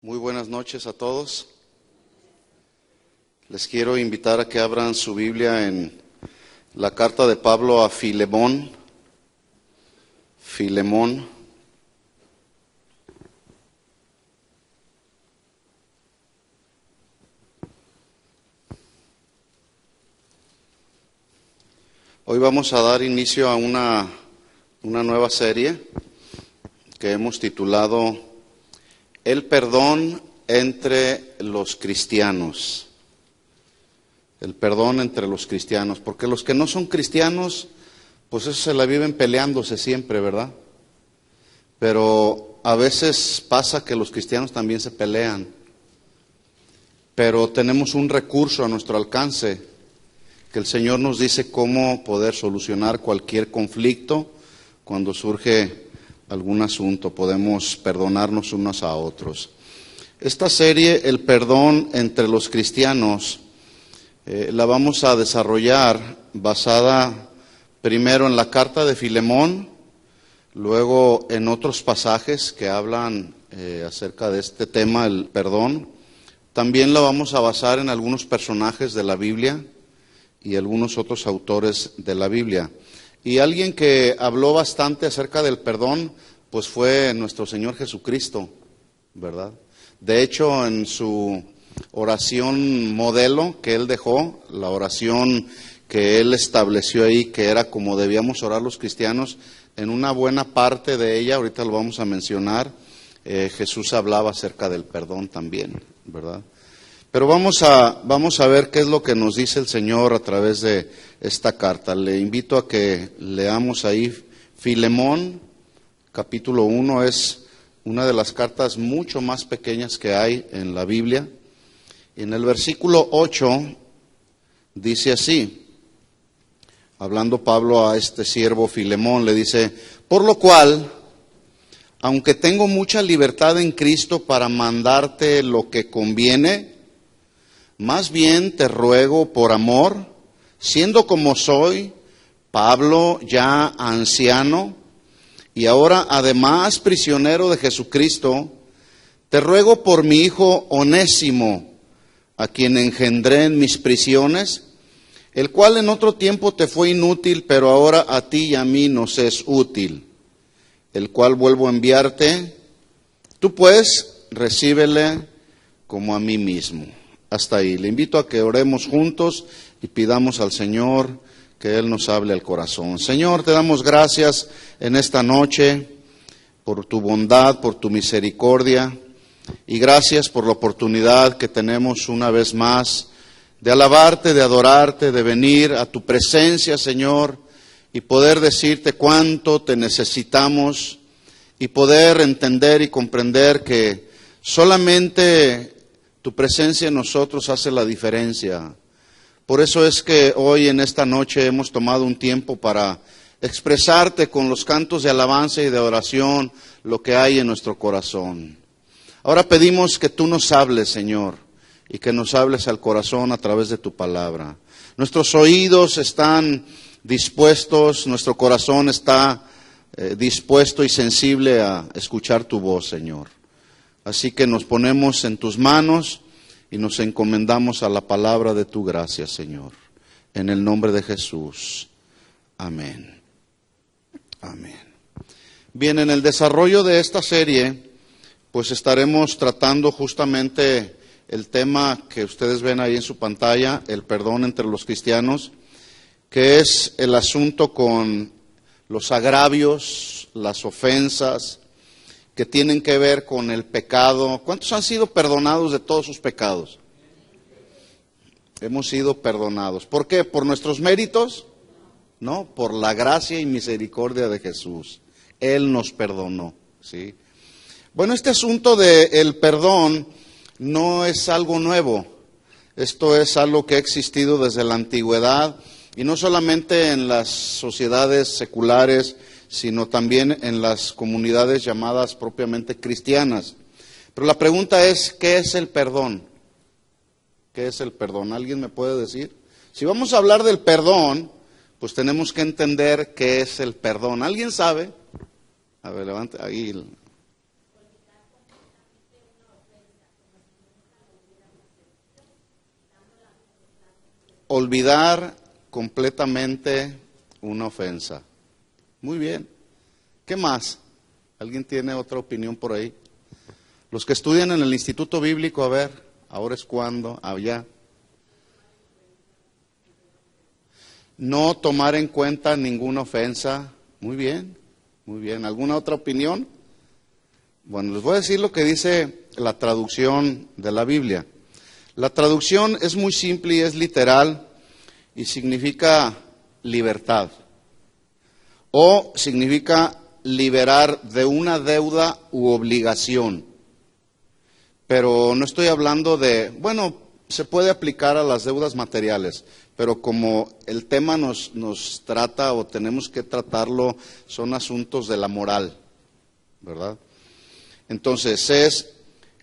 Muy buenas noches a todos. Les quiero invitar a que abran su Biblia en la carta de Pablo a Filemón. Filemón. Hoy vamos a dar inicio a una nueva serie que hemos titulado El perdón entre los cristianos. El perdón entre los cristianos, porque los que no son cristianos, pues eso se la viven peleándose siempre, ¿verdad? Pero a veces pasa que los cristianos también se pelean. Pero tenemos un recurso a nuestro alcance, que el Señor nos dice cómo poder solucionar cualquier conflicto cuando surge algún asunto. Podemos perdonarnos unos a otros. Esta serie, El perdón entre los cristianos, la vamos a desarrollar basada primero en la carta de Filemón, luego en otros pasajes que hablan acerca de este tema, el perdón. También la vamos a basar en algunos personajes de la Biblia y algunos otros autores de la Biblia. Y alguien que habló bastante acerca del perdón, pues fue nuestro Señor Jesucristo, ¿verdad? De hecho, en su oración modelo que Él dejó, la oración que Él estableció ahí, que era como debíamos orar los cristianos, en una buena parte de ella, ahorita lo vamos a mencionar, Jesús hablaba acerca del perdón también, ¿verdad? Pero vamos a ver qué es lo que nos dice el Señor a través de esta carta. Le invito a que leamos ahí Filemón, capítulo 1, es una de las cartas mucho más pequeñas que hay en la Biblia. Y en el versículo 8 dice así, hablando Pablo a este siervo Filemón, le dice: por lo cual, aunque tengo mucha libertad en Cristo para mandarte lo que conviene, más bien te ruego por amor, siendo como soy, Pablo ya anciano, y ahora además prisionero de Jesucristo, te ruego por mi hijo Onésimo, a quien engendré en mis prisiones, el cual en otro tiempo te fue inútil, pero ahora a ti y a mí nos es útil, el cual vuelvo a enviarte. Tú pues recíbele como a mí mismo. Hasta ahí. Le invito a que oremos juntos y pidamos al Señor que Él nos hable al corazón. Señor, te damos gracias en esta noche por tu bondad, por tu misericordia, y gracias por la oportunidad que tenemos una vez más de alabarte, de adorarte, de venir a tu presencia, Señor, y poder decirte cuánto te necesitamos y poder entender y comprender que solamente tu presencia en nosotros hace la diferencia. Por eso es que hoy en esta noche hemos tomado un tiempo para expresarte con los cantos de alabanza y de oración lo que hay en nuestro corazón. Ahora pedimos que tú nos hables, Señor, y que nos hables al corazón a través de tu palabra. Nuestros oídos están dispuestos, nuestro corazón está dispuesto y sensible a escuchar tu voz, Señor. Así que nos ponemos en tus manos y nos encomendamos a la palabra de tu gracia, Señor. En el nombre de Jesús. Amén. Amén. Bien, en el desarrollo de esta serie, pues estaremos tratando justamente el tema que ustedes ven ahí en su pantalla, el perdón entre los cristianos, que es el asunto con los agravios, las ofensas, que tienen que ver con el pecado. ¿Cuántos han sido perdonados de todos sus pecados? Hemos sido perdonados. ¿Por qué? ¿Por nuestros méritos? No, por la gracia y misericordia de Jesús. Él nos perdonó, ¿sí? Bueno, este asunto del perdón no es algo nuevo. Esto es algo que ha existido desde la antigüedad, y no solamente en las sociedades seculares, sino también en las comunidades llamadas propiamente cristianas. Pero la pregunta es, ¿qué es el perdón? ¿Qué es el perdón? ¿Alguien me puede decir? Si vamos a hablar del perdón, pues tenemos que entender qué es el perdón. ¿Alguien sabe? A ver, levante ahí. olvidar completamente una ofensa. Muy bien. ¿Qué más? ¿Alguien tiene otra opinión por ahí? Los que estudian en el Instituto Bíblico, a ver, ahora es cuando, allá. No tomar en cuenta ninguna ofensa. Muy bien, muy bien. ¿Alguna otra opinión? Bueno, les voy a decir lo que dice la traducción de la Biblia. La traducción es muy simple y es literal y significa libertad. O significa liberar de una deuda u obligación. Pero no estoy hablando de, bueno, se puede aplicar a las deudas materiales, pero como el tema nos trata o tenemos que tratarlo, son asuntos de la moral, ¿verdad? Entonces, es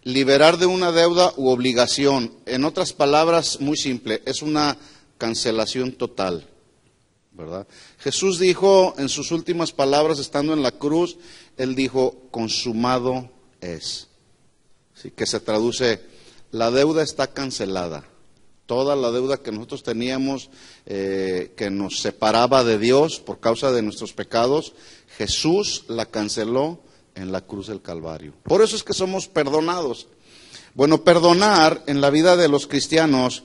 liberar de una deuda u obligación. En otras palabras, muy simple, es una cancelación total, ¿verdad? Jesús dijo en sus últimas palabras, estando en la cruz, Él dijo, consumado es. Así que se traduce, la deuda está cancelada. Toda la deuda que nosotros teníamos, que nos separaba de Dios por causa de nuestros pecados, Jesús la canceló en la cruz del Calvario. Por eso es que somos perdonados. Bueno, perdonar en la vida de los cristianos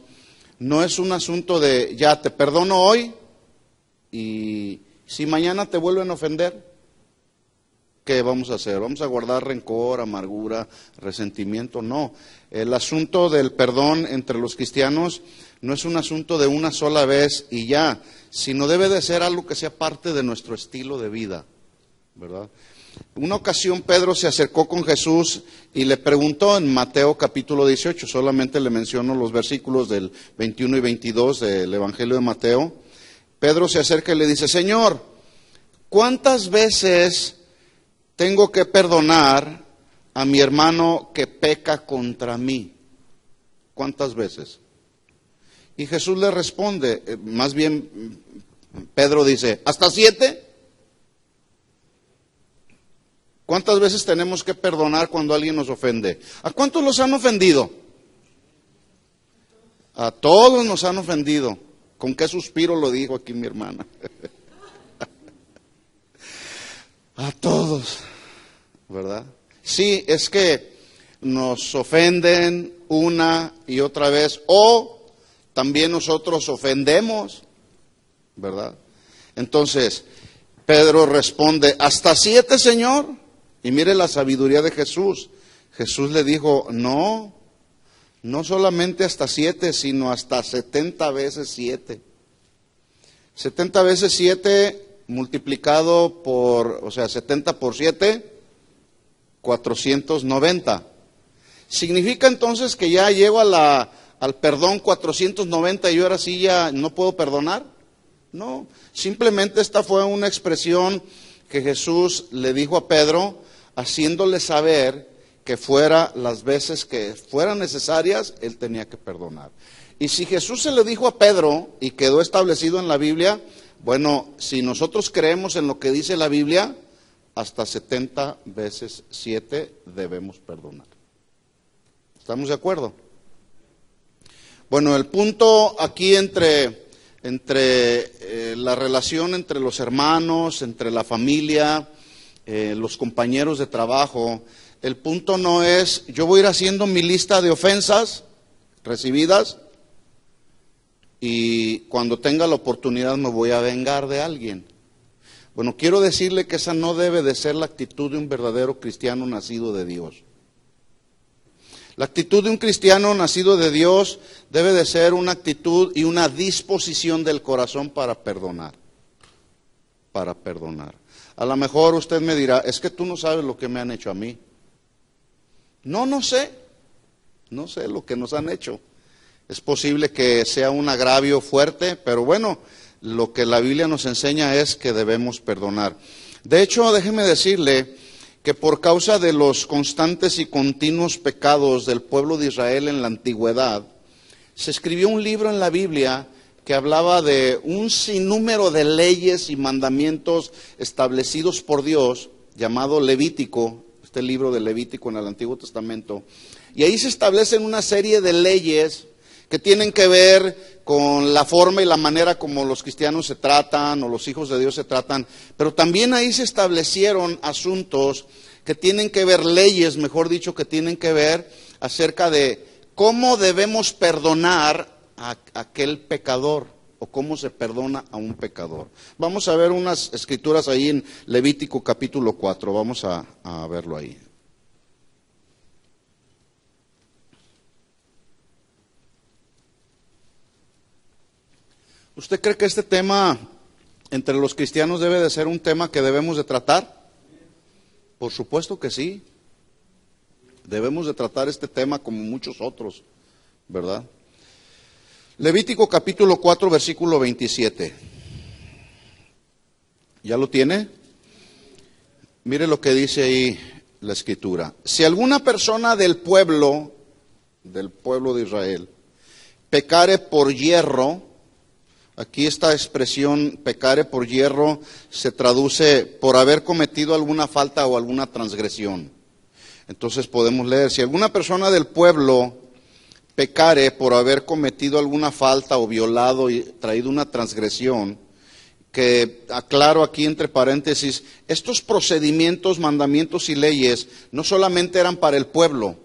no es un asunto de, ya te perdono hoy y si mañana te vuelven a ofender, ¿qué vamos a hacer? ¿Vamos a guardar rencor, amargura, resentimiento? No. El asunto del perdón entre los cristianos no es un asunto de una sola vez y ya, sino debe de ser algo que sea parte de nuestro estilo de vida, ¿verdad? Una ocasión Pedro se acercó con Jesús y le preguntó en Mateo capítulo 18, solamente le menciono los versículos del 21 y 22 del Evangelio de Mateo. Pedro se acerca y le dice, Señor, ¿cuántas veces tengo que perdonar a mi hermano que peca contra mí? ¿Cuántas veces? Y Jesús le responde, más bien Pedro dice, ¿hasta 7? ¿Cuántas veces tenemos que perdonar cuando alguien nos ofende? ¿A cuántos los han ofendido? A todos nos han ofendido. ¿Con qué suspiro lo dijo aquí mi hermana? A todos, ¿verdad? Sí, es que nos ofenden una y otra vez, o también nosotros ofendemos, ¿verdad? Entonces, Pedro responde, ¿hasta 7, Señor? Y mire la sabiduría de Jesús. Jesús le dijo, no solamente hasta 7, sino hasta 70 veces 7. 70 veces 7 multiplicado por, o sea, 70 por 7, 490. ¿Significa entonces que ya llego al perdón 490 y yo ahora sí ya no puedo perdonar? No, simplemente esta fue una expresión que Jesús le dijo a Pedro, haciéndole saber que fuera las veces que fueran necesarias, él tenía que perdonar. Y si Jesús se le dijo a Pedro y quedó establecido en la Biblia, bueno, si nosotros creemos en lo que dice la Biblia, hasta 70 veces 7 debemos perdonar. ¿Estamos de acuerdo? Bueno, el punto aquí entre la relación entre los hermanos, entre la familia, los compañeros de trabajo, el punto no es, yo voy a ir haciendo mi lista de ofensas recibidas y cuando tenga la oportunidad me voy a vengar de alguien. Bueno, quiero decirle que esa no debe de ser la actitud de un verdadero cristiano nacido de Dios. La actitud de un cristiano nacido de Dios debe de ser una actitud y una disposición del corazón para perdonar. Para perdonar. A lo mejor usted me dirá, es que tú no sabes lo que me han hecho a mí. No sé lo que nos han hecho. Es posible que sea un agravio fuerte, pero bueno, lo que la Biblia nos enseña es que debemos perdonar. De hecho, déjeme decirle que por causa de los constantes y continuos pecados del pueblo de Israel en la antigüedad, se escribió un libro en la Biblia que hablaba de un sinnúmero de leyes y mandamientos establecidos por Dios, llamado Levítico, este libro de Levítico en el Antiguo Testamento, y ahí se establecen una serie de leyes que tienen que ver con la forma y la manera como los cristianos se tratan o los hijos de Dios se tratan, pero también ahí se establecieron asuntos que tienen que ver, leyes, mejor dicho, que tienen que ver acerca de cómo debemos perdonar a aquel pecador o cómo se perdona a un pecador. Vamos a ver unas escrituras ahí en Levítico capítulo 4, vamos a verlo ahí. ¿Usted cree que este tema entre los cristianos debe de ser un tema que debemos de tratar? Por supuesto que sí. Debemos de tratar este tema como muchos otros, ¿verdad? Levítico capítulo 4, versículo 27. ¿Ya lo tiene? Mire lo que dice ahí la escritura. Si alguna persona del pueblo de Israel, pecare por hierro, aquí esta expresión pecare por hierro se traduce por haber cometido alguna falta o alguna transgresión. Entonces podemos leer, si alguna persona del pueblo pecare por haber cometido alguna falta o violado y traído una transgresión, que aclaro aquí entre paréntesis, estos procedimientos, mandamientos y leyes no solamente eran para el pueblo,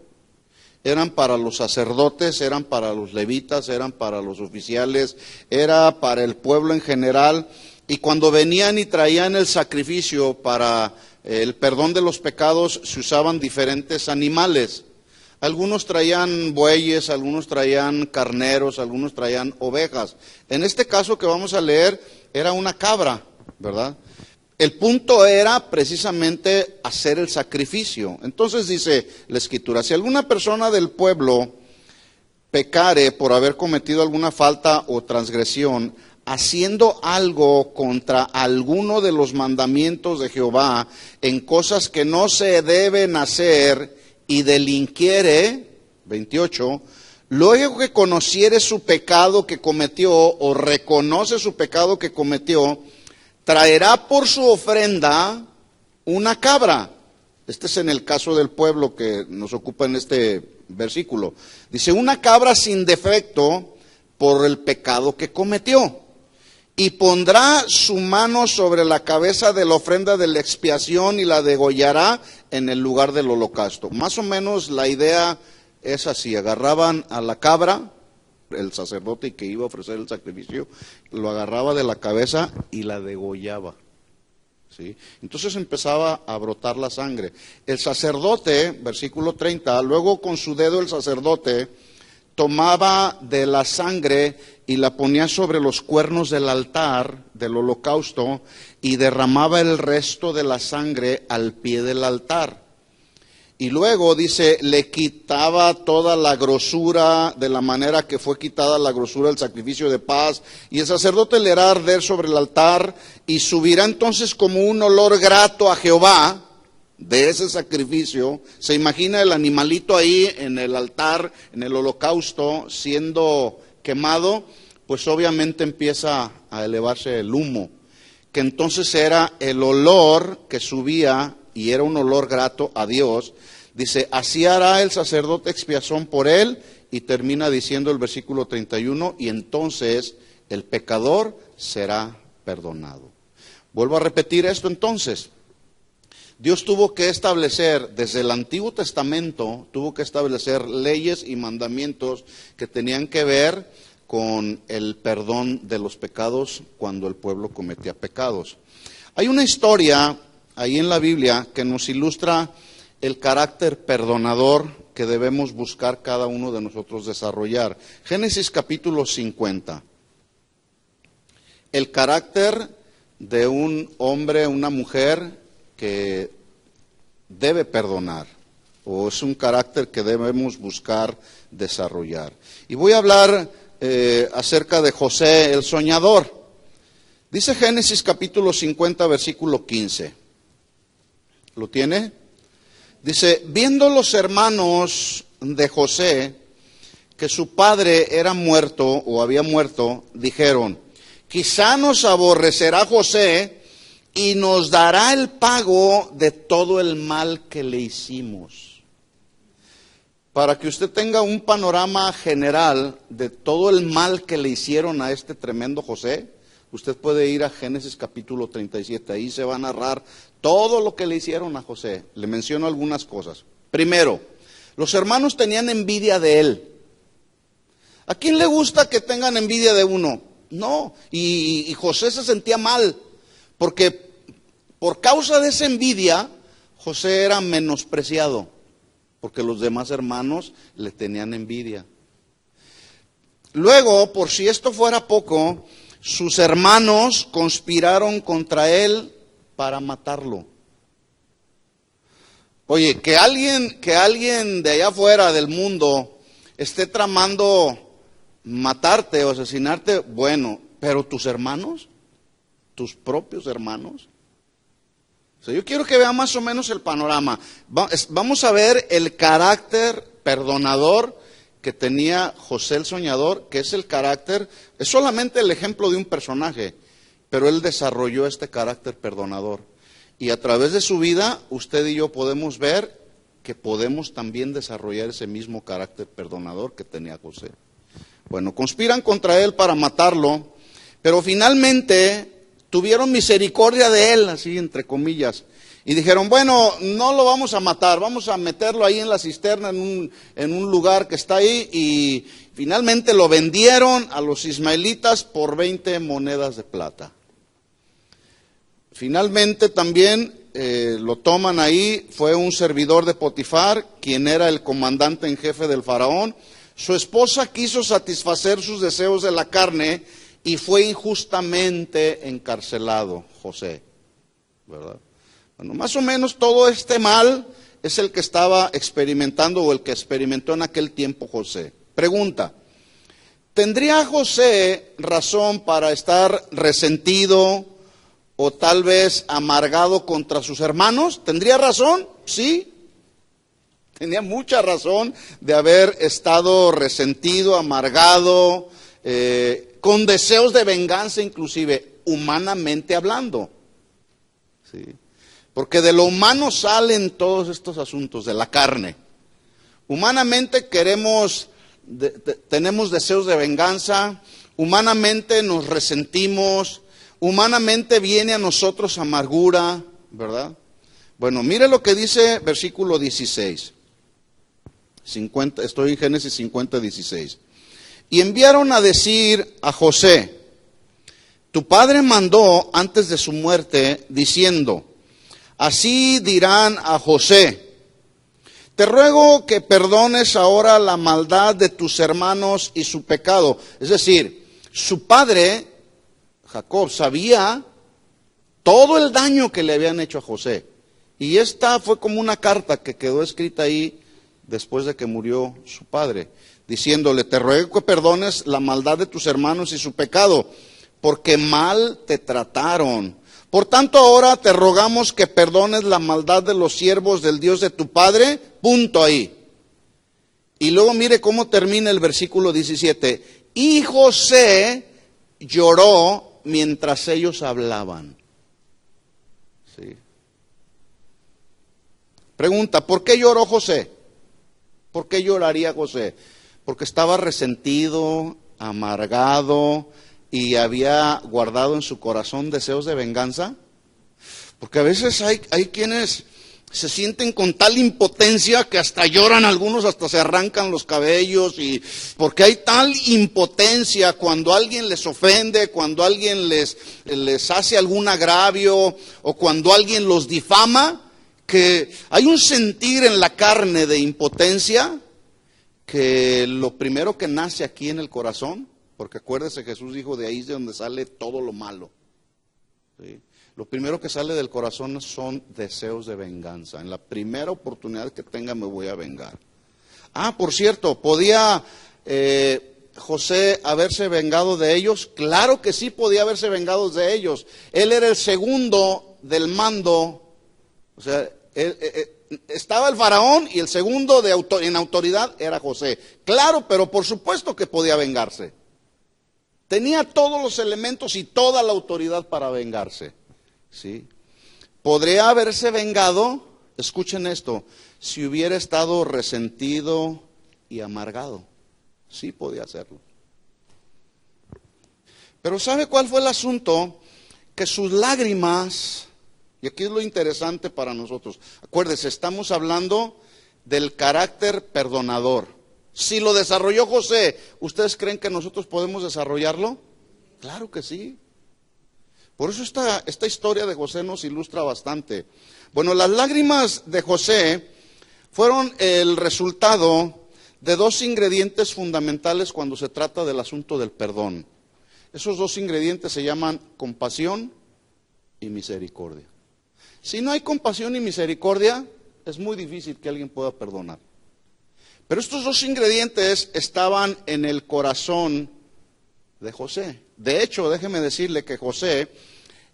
eran para los sacerdotes, eran para los levitas, eran para los oficiales, era para el pueblo en general, y cuando venían y traían el sacrificio para el perdón de los pecados, se usaban diferentes animales. Algunos traían bueyes, algunos traían carneros, algunos traían ovejas. En este caso que vamos a leer era una cabra, ¿verdad? El punto era precisamente hacer el sacrificio. Entonces dice la Escritura, si alguna persona del pueblo pecare por haber cometido alguna falta o transgresión, haciendo algo contra alguno de los mandamientos de Jehová, en cosas que no se deben hacer, y delinquiere, 28, luego que conociere su pecado que cometió, o reconoce su pecado que cometió, traerá por su ofrenda una cabra. Este es en el caso del pueblo que nos ocupa en este versículo. Dice, una cabra sin defecto por el pecado que cometió. Y pondrá su mano sobre la cabeza de la ofrenda de la expiación y la degollará en el lugar del holocausto. Más o menos la idea es así, agarraban a la cabra, el sacerdote que iba a ofrecer el sacrificio, lo agarraba de la cabeza y la degollaba. ¿Sí? Entonces empezaba a brotar la sangre. El sacerdote, versículo 30, luego con su dedo el sacerdote tomaba de la sangre y la ponía sobre los cuernos del altar del holocausto y derramaba el resto de la sangre al pie del altar. Y luego dice, le quitaba toda la grosura de la manera que fue quitada la grosura del sacrificio de paz, y el sacerdote le hará arder sobre el altar y subirá entonces como un olor grato a Jehová de ese sacrificio. Se imagina el animalito ahí en el altar, en el holocausto, siendo quemado, pues obviamente empieza a elevarse el humo, que entonces era el olor que subía y era un olor grato a Dios. Dice, así hará el sacerdote expiación por él, y termina diciendo el versículo 31, y entonces el pecador será perdonado. Vuelvo a repetir esto entonces. Dios tuvo que establecer, desde el Antiguo Testamento, tuvo que establecer leyes y mandamientos que tenían que ver con el perdón de los pecados cuando el pueblo cometía pecados. Hay una historia ahí en la Biblia que nos ilustra el carácter perdonador que debemos buscar cada uno de nosotros desarrollar. Génesis capítulo 50. El carácter de un hombre, una mujer que debe perdonar, o es un carácter que debemos buscar desarrollar. Y voy a hablar acerca de José el soñador. Dice Génesis capítulo 50, versículo 15. ¿Lo tiene? Dice, viendo los hermanos de José que su padre era muerto o había muerto, dijeron, quizá nos aborrecerá José y nos dará el pago de todo el mal que le hicimos. para que usted tenga un panorama general de todo el mal que le hicieron a este tremendo José, usted puede ir a Génesis capítulo 37, ahí se va a narrar todo lo que le hicieron a José. Le menciono algunas cosas. Primero, los hermanos tenían envidia de él. ¿A quién le gusta que tengan envidia de uno? No, y José se sentía mal, porque por causa de esa envidia, José era menospreciado, porque los demás hermanos le tenían envidia. Luego, por si esto fuera poco, sus hermanos conspiraron contra él para matarlo. Oye, que alguien de allá afuera del mundo esté tramando matarte o asesinarte, bueno, pero tus hermanos, tus propios hermanos. O sea, yo quiero que vea más o menos el panorama. Vamos a ver el carácter perdonador que tenía José el soñador, que es el carácter, es solamente el ejemplo de un personaje, pero él desarrolló este carácter perdonador. Y a través de su vida, usted y yo podemos ver que podemos también desarrollar ese mismo carácter perdonador que tenía José. Bueno, conspiran contra él para matarlo, pero finalmente tuvieron misericordia de él, así entre comillas, y dijeron, bueno, no lo vamos a matar, vamos a meterlo ahí en la cisterna, en un lugar que está ahí, y finalmente lo vendieron a los ismaelitas por 20 monedas de plata. Finalmente también lo toman ahí, fue un servidor de Potifar, quien era el comandante en jefe del faraón. Su esposa quiso satisfacer sus deseos de la carne y fue injustamente encarcelado José, ¿verdad? Bueno, más o menos todo este mal es el que estaba experimentando o el que experimentó en aquel tiempo José. Pregunta, ¿tendría José razón para estar resentido o tal vez amargado contra sus hermanos? ¿Tendría razón? Sí. Tenía mucha razón de haber estado resentido, amargado, con deseos de venganza inclusive, humanamente hablando. ¿Sí? Porque de lo humano salen todos estos asuntos, de la carne. Humanamente tenemos deseos de venganza, humanamente nos resentimos, humanamente viene a nosotros amargura, ¿verdad? Bueno, mire lo que dice versículo 16. Estoy en Génesis 50, 16. Y enviaron a decir a José, tu padre mandó antes de su muerte, diciendo, así dirán a José, te ruego que perdones ahora la maldad de tus hermanos y su pecado. Es decir, su padre, Jacob, sabía todo el daño que le habían hecho a José. Y esta fue como una carta que quedó escrita ahí después de que murió su padre, diciéndole, te ruego que perdones la maldad de tus hermanos y su pecado, porque mal te trataron. Por tanto, ahora te rogamos que perdones la maldad de los siervos del Dios de tu padre, punto ahí. Y luego mire cómo termina el versículo 17. Y José lloró mientras ellos hablaban. Sí. Pregunta, ¿por qué lloró José? ¿Por qué lloraría José? Porque estaba resentido, amargado y había guardado en su corazón deseos de venganza. Porque a veces hay quienes se sienten con tal impotencia que hasta lloran, algunos hasta se arrancan los cabellos, y porque hay tal impotencia cuando alguien les ofende, cuando alguien les hace algún agravio o cuando alguien los difama, que hay un sentir en la carne de impotencia, que lo primero que nace aquí en el corazón, porque acuérdese, Jesús dijo, de ahí es de donde sale todo lo malo. ¿Sí? Lo primero que sale del corazón son deseos de venganza. En la primera oportunidad que tenga me voy a vengar. Ah, por cierto, ¿podía José haberse vengado de ellos? Claro que sí podía haberse vengado de ellos. Él era el segundo del mando, o sea, estaba el faraón y el segundo en autoridad era José. Claro, pero por supuesto que podía vengarse. Tenía todos los elementos y toda la autoridad para vengarse. ¿Sí? Podría haberse vengado, escuchen esto, si hubiera estado resentido, y amargado. Sí podía hacerlo. Pero ¿sabe cuál fue el asunto? Que sus lágrimas, y aquí es lo interesante para nosotros, acuérdense, estamos hablando del carácter perdonador. Si lo desarrolló José, ¿ustedes creen que nosotros podemos desarrollarlo? Claro que sí. Por eso esta historia de José nos ilustra bastante. Bueno, las lágrimas de José fueron el resultado de dos ingredientes fundamentales cuando se trata del asunto del perdón. Esos dos ingredientes se llaman compasión y misericordia. Si no hay compasión y misericordia, es muy difícil que alguien pueda perdonar. Pero estos dos ingredientes estaban en el corazón de José. De hecho, déjeme decirle que José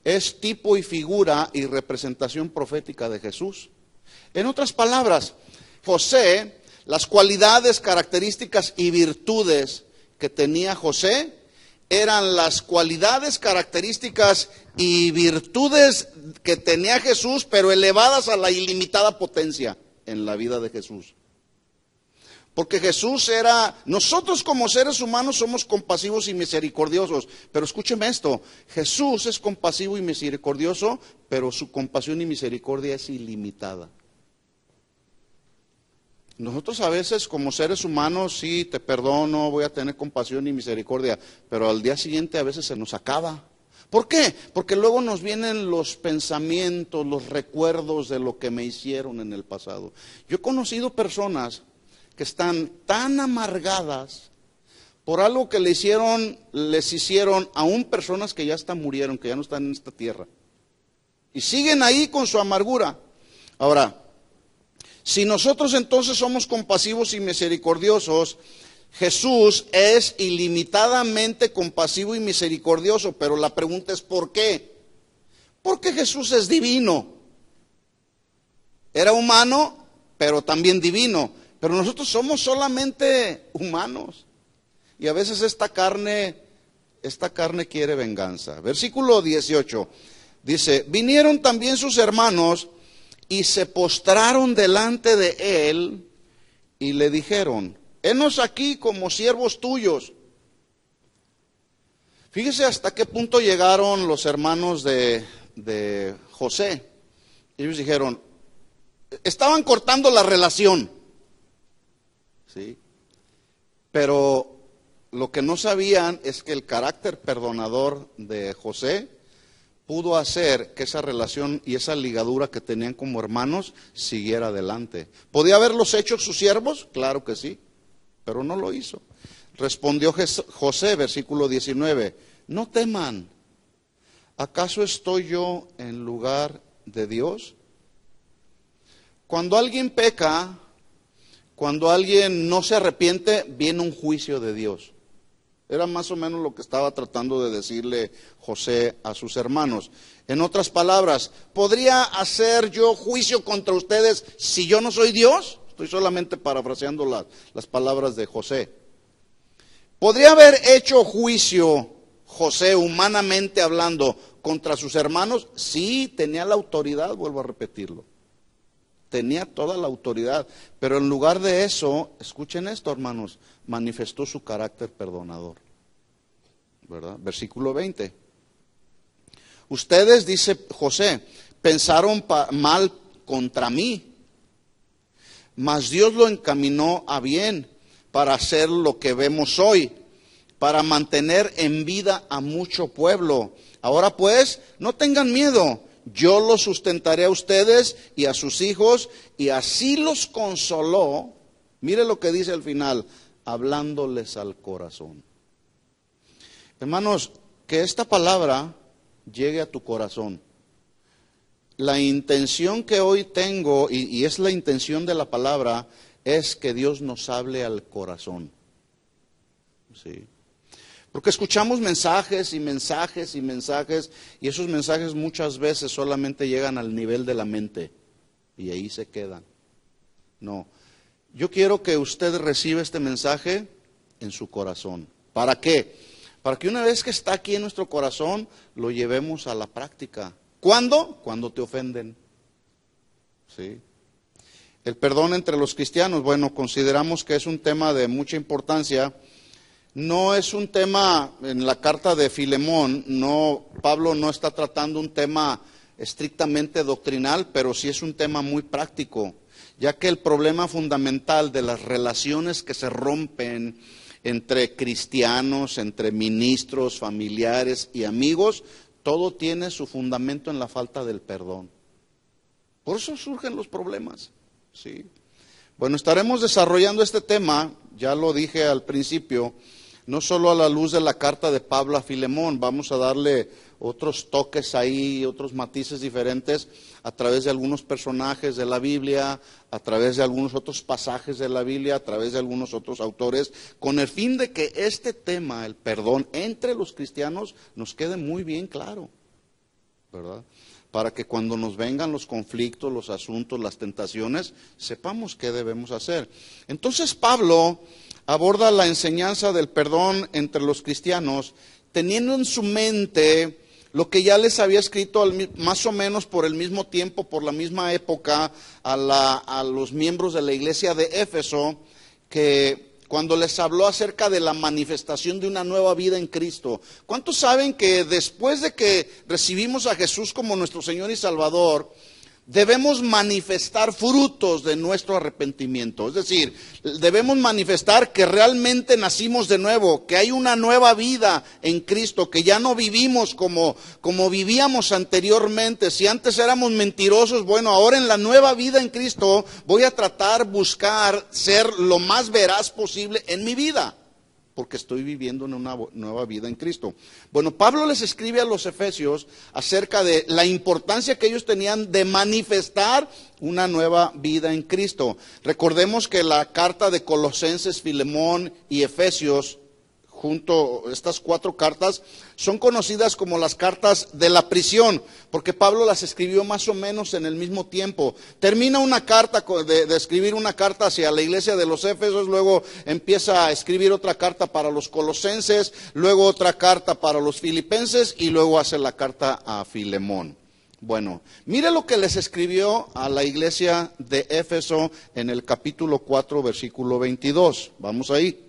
es tipo y figura y representación profética de Jesús. En otras palabras, José, las cualidades, características y virtudes que tenía José eran las cualidades, características y virtudes que tenía Jesús, pero elevadas a la ilimitada potencia en la vida de Jesús. Porque Jesús nosotros como seres humanos somos compasivos y misericordiosos, pero escúcheme esto, Jesús es compasivo y misericordioso, pero su compasión y misericordia es ilimitada. Nosotros a veces como seres humanos, sí, te perdono, voy a tener compasión y misericordia, pero al día siguiente a veces se nos acaba. ¿Por qué? Porque luego nos vienen los pensamientos, los recuerdos de lo que me hicieron en el pasado. Yo he conocido personas que están tan amargadas por algo que les hicieron aún personas que ya hasta murieron, que ya no están en esta tierra. Y siguen ahí con su amargura. Ahora, si nosotros entonces somos compasivos y misericordiosos, Jesús es ilimitadamente compasivo y misericordioso, pero la pregunta es ¿por qué? Porque Jesús es divino. Era humano, pero también divino. Pero nosotros somos solamente humanos. Y a veces esta carne quiere venganza. Versículo 18 dice, vinieron también sus hermanos y se postraron delante de él y le dijeron, henos aquí como siervos tuyos. Fíjese hasta qué punto llegaron los hermanos de José. Ellos dijeron, estaban cortando la relación. ¿Sí? Pero lo que no sabían es que el carácter perdonador de José pudo hacer que esa relación y esa ligadura que tenían como hermanos siguiera adelante. ¿Podía haberlos hecho sus siervos? Claro que sí, pero no lo hizo. Respondió José, versículo 19, no teman, ¿acaso estoy yo en lugar de Dios? Cuando alguien peca, cuando alguien no se arrepiente, viene un juicio de Dios. Era más o menos lo que estaba tratando de decirle José a sus hermanos. En otras palabras, ¿podría hacer yo juicio contra ustedes si yo no soy Dios? Estoy solamente parafraseando las palabras de José. ¿Podría haber hecho juicio José, humanamente hablando, contra sus hermanos? Sí, tenía la autoridad, vuelvo a repetirlo. Tenía toda la autoridad, pero en lugar de eso, escuchen esto, hermanos, manifestó su carácter perdonador. ¿Verdad? Versículo 20. Ustedes, dice José, pensaron mal contra mí, mas Dios lo encaminó a bien para hacer lo que vemos hoy, para mantener en vida a mucho pueblo. Ahora pues, no tengan miedo. Yo los sustentaré a ustedes y a sus hijos, y así los consoló. Mire lo que dice al final, hablándoles al corazón. Hermanos, que esta palabra llegue a tu corazón. La intención que hoy tengo, y es la intención de la palabra, es que Dios nos hable al corazón. ¿Sí? Porque escuchamos mensajes y mensajes y mensajes, y esos mensajes muchas veces solamente llegan al nivel de la mente, y ahí se quedan. No, yo quiero que usted reciba este mensaje en su corazón. ¿Para qué? Para que una vez que está aquí en nuestro corazón, lo llevemos a la práctica. ¿Cuándo? Cuando te ofenden. ¿Sí? El perdón entre los cristianos, bueno, consideramos que es un tema de mucha importancia. No es un tema en la carta de Filemón, no, Pablo no está tratando un tema estrictamente doctrinal, pero sí es un tema muy práctico, ya que el problema fundamental de las relaciones que se rompen entre cristianos, entre ministros, familiares y amigos, todo tiene su fundamento en la falta del perdón. Por eso surgen los problemas. Sí. Bueno, estaremos desarrollando este tema, ya lo dije al principio, no solo a la luz de la carta de Pablo a Filemón, vamos a darle otros toques ahí, otros matices diferentes a través de algunos personajes de la Biblia, a través de algunos otros pasajes de la Biblia, a través de algunos otros autores, con el fin de que este tema, el perdón entre los cristianos, nos quede muy bien claro, ¿verdad? Para que cuando nos vengan los conflictos, los asuntos, las tentaciones, sepamos qué debemos hacer. Entonces Pablo aborda la enseñanza del perdón entre los cristianos, teniendo en su mente lo que ya les había escrito más o menos por el mismo tiempo, por la misma época, a los miembros de la iglesia de Éfeso, que cuando les habló acerca de la manifestación de una nueva vida en Cristo. ¿Cuántos saben que después de que recibimos a Jesús como nuestro Señor y Salvador, debemos manifestar frutos de nuestro arrepentimiento? Es decir, debemos manifestar que realmente nacimos de nuevo, que hay una nueva vida en Cristo, que ya no vivimos como vivíamos anteriormente. Si antes éramos mentirosos, bueno, ahora en la nueva vida en Cristo voy a buscar ser lo más veraz posible en mi vida, porque estoy viviendo en una nueva vida en Cristo. Bueno, Pablo les escribe a los efesios acerca de la importancia que ellos tenían de manifestar una nueva vida en Cristo. Recordemos que la carta de Colosenses, Filemón y Efesios, estas 4 cartas, son conocidas como las cartas de la prisión, porque Pablo las escribió más o menos en el mismo tiempo. Termina una carta de escribir una carta hacia la iglesia de los Éfesos, luego empieza a escribir otra carta para los colosenses, luego otra carta para los filipenses y luego hace la carta a Filemón. Bueno, mire lo que les escribió a la iglesia de Éfeso en el capítulo 4, versículo 22. Vamos ahí.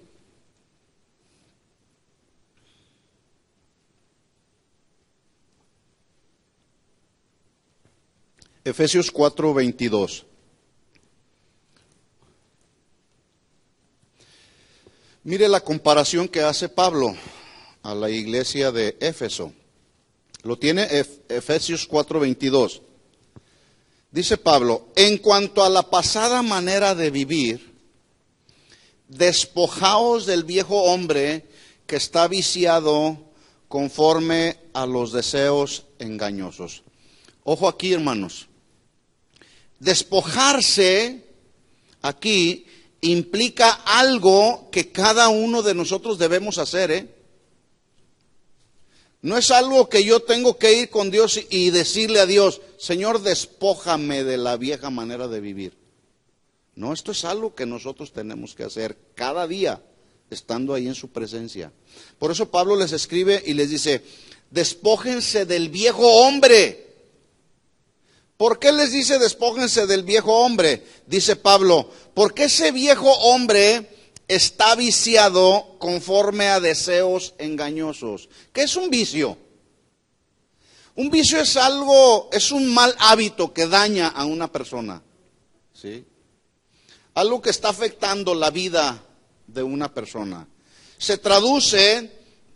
Efesios 4, 22. Mire la comparación que hace Pablo a la iglesia de Éfeso. Lo tiene Efesios 4, 22. Dice Pablo: en cuanto a la pasada manera de vivir, despojaos del viejo hombre que está viciado conforme a los deseos engañosos. Ojo aquí, hermanos. Despojarse aquí implica algo que cada uno de nosotros debemos hacer, No es algo que yo tengo que ir con Dios y decirle a Dios: Señor, despójame de la vieja manera de vivir. No, esto es algo que nosotros tenemos que hacer cada día, estando ahí en su presencia. Por eso Pablo les escribe y les dice: despójense del viejo hombre. ¿Por qué les dice despójense del viejo hombre? Dice Pablo: porque ese viejo hombre está viciado conforme a deseos engañosos. ¿Qué es un vicio? Un vicio es un mal hábito que daña a una persona, ¿sí? Algo que está afectando la vida de una persona.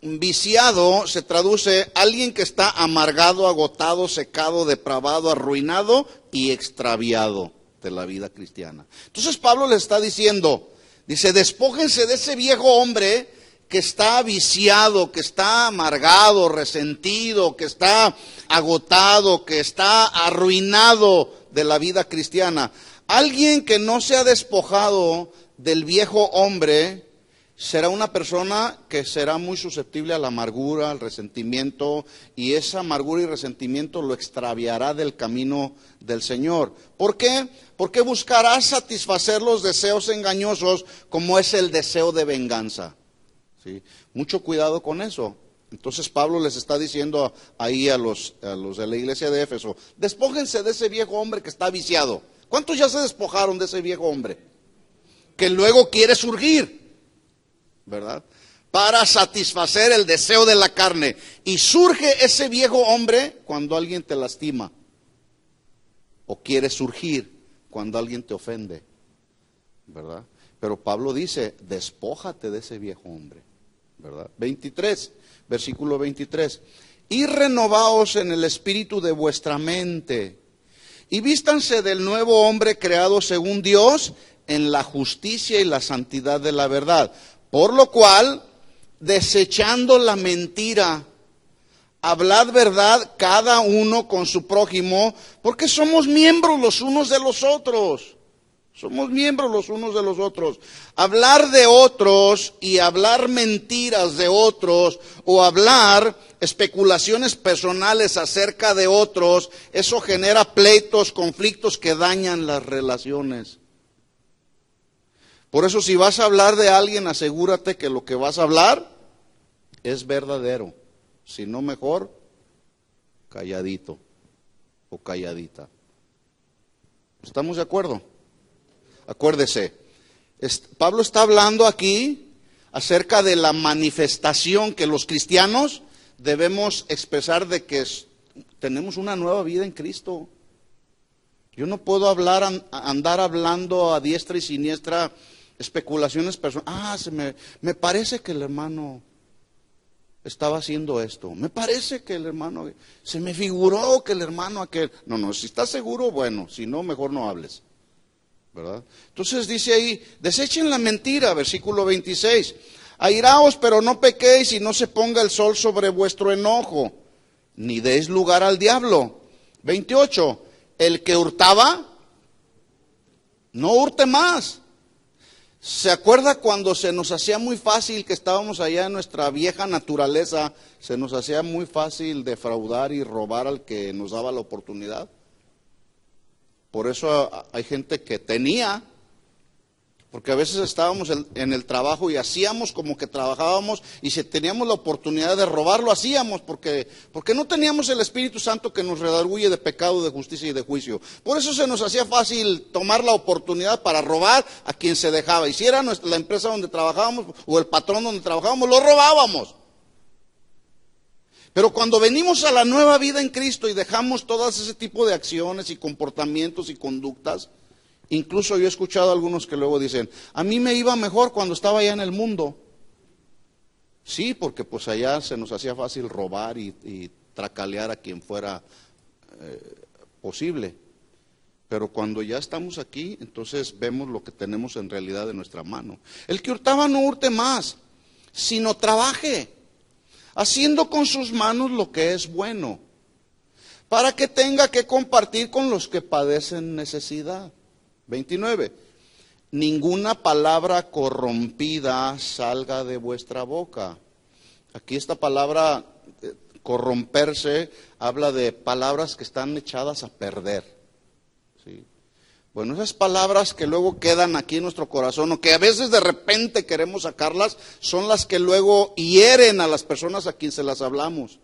Viciado se traduce alguien que está amargado, agotado, secado, depravado, arruinado y extraviado de la vida cristiana. Entonces Pablo les está diciendo, dice: despójense de ese viejo hombre que está viciado, que está amargado, resentido, que está agotado, que está arruinado de la vida cristiana. Alguien que no se ha despojado del viejo hombre será una persona que será muy susceptible a la amargura, al resentimiento, y esa amargura y resentimiento lo extraviará del camino del Señor. ¿Por qué? Porque buscará satisfacer los deseos engañosos, como es el deseo de venganza, ¿sí? Mucho cuidado con eso. Entonces Pablo les está diciendo ahí a los de la iglesia de Éfeso: despójense de ese viejo hombre que está viciado. ¿Cuántos ya se despojaron de ese viejo hombre? Que luego quiere surgir, ¿verdad? Para satisfacer el deseo de la carne. Y surge ese viejo hombre cuando alguien te lastima. O quiere surgir cuando alguien te ofende, ¿verdad? Pero Pablo dice, despójate de ese viejo hombre, ¿verdad? 23, versículo 23. Y renovaos en el espíritu de vuestra mente, y vístanse del nuevo hombre creado según Dios, en la justicia y la santidad de la verdad. Por lo cual, desechando la mentira, hablad verdad cada uno con su prójimo, porque somos miembros los unos de los otros. Somos miembros los unos de los otros. Hablar de otros y hablar mentiras de otros o hablar especulaciones personales acerca de otros, eso genera pleitos, conflictos que dañan las relaciones. Por eso si vas a hablar de alguien, asegúrate que lo que vas a hablar es verdadero. Si no, mejor calladito o calladita. ¿Estamos de acuerdo? Acuérdese, Pablo está hablando aquí acerca de la manifestación que los cristianos debemos expresar de que tenemos una nueva vida en Cristo. Yo no puedo andar hablando a diestra y siniestra especulaciones personales. Me parece que el hermano estaba haciendo esto. Me parece que el hermano, se me figuró que el hermano aquel. No, si estás seguro, bueno, si no, mejor no hables, ¿verdad? Entonces dice ahí, desechen la mentira, versículo 26. Airaos, pero no pequéis, y no se ponga el sol sobre vuestro enojo, ni deis lugar al diablo. 28. El que hurtaba, no hurte más. ¿Se acuerda cuando se nos hacía muy fácil, que estábamos allá en nuestra vieja naturaleza, se nos hacía muy fácil defraudar y robar al que nos daba la oportunidad? Por eso hay gente que tenía, porque a veces estábamos en el trabajo y hacíamos como que trabajábamos, y si teníamos la oportunidad de robar, lo hacíamos, porque no teníamos el Espíritu Santo que nos redarguye de pecado, de justicia y de juicio. Por eso se nos hacía fácil tomar la oportunidad para robar a quien se dejaba. Y si era la empresa donde trabajábamos o el patrón donde trabajábamos, lo robábamos. Pero cuando venimos a la nueva vida en Cristo y dejamos todo ese tipo de acciones y comportamientos y conductas, incluso yo he escuchado a algunos que luego dicen, a mí me iba mejor cuando estaba allá en el mundo. Sí, porque pues allá se nos hacía fácil robar y tracalear a quien fuera posible. Pero cuando ya estamos aquí, entonces vemos lo que tenemos en realidad en nuestra mano. El que hurtaba no hurte más, sino trabaje, haciendo con sus manos lo que es bueno, para que tenga que compartir con los que padecen necesidad. 29. Ninguna palabra corrompida salga de vuestra boca. Aquí esta palabra corromperse habla de palabras que están echadas a perder. ¿Sí? Bueno, esas palabras que luego quedan aquí en nuestro corazón, o que a veces de repente queremos sacarlas, son las que luego hieren a las personas a quien se las hablamos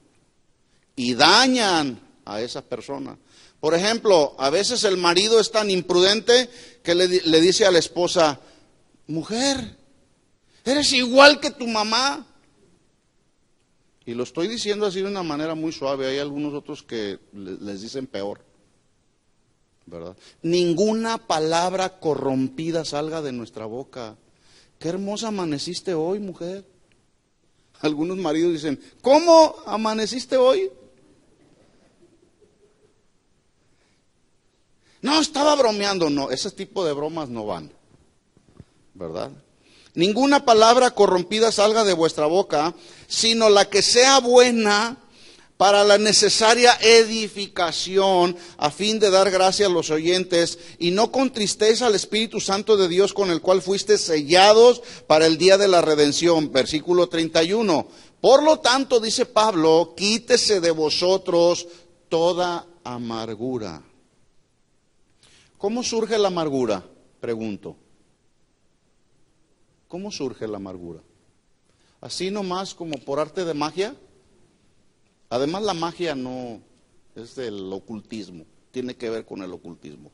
y dañan a esa persona. Por ejemplo, a veces el marido es tan imprudente que le dice a la esposa, mujer, eres igual que tu mamá. Y lo estoy diciendo así de una manera muy suave, hay algunos otros que les dicen peor, ¿verdad? Ninguna palabra corrompida salga de nuestra boca. Qué hermosa amaneciste hoy, mujer. Algunos maridos dicen, ¿cómo amaneciste hoy? No, estaba bromeando. No, ese tipo de bromas no van, ¿verdad? Ninguna palabra corrompida salga de vuestra boca, sino la que sea buena para la necesaria edificación, a fin de dar gracia a los oyentes, y no contristéis al Espíritu Santo de Dios, con el cual fuisteis sellados para el día de la redención. Versículo 31. Por lo tanto, dice Pablo, quítese de vosotros toda amargura. ¿Cómo surge la amargura? Pregunto. ¿Cómo surge la amargura? ¿Así nomás como por arte de magia? Además la magia no es del ocultismo, tiene que ver con el ocultismo.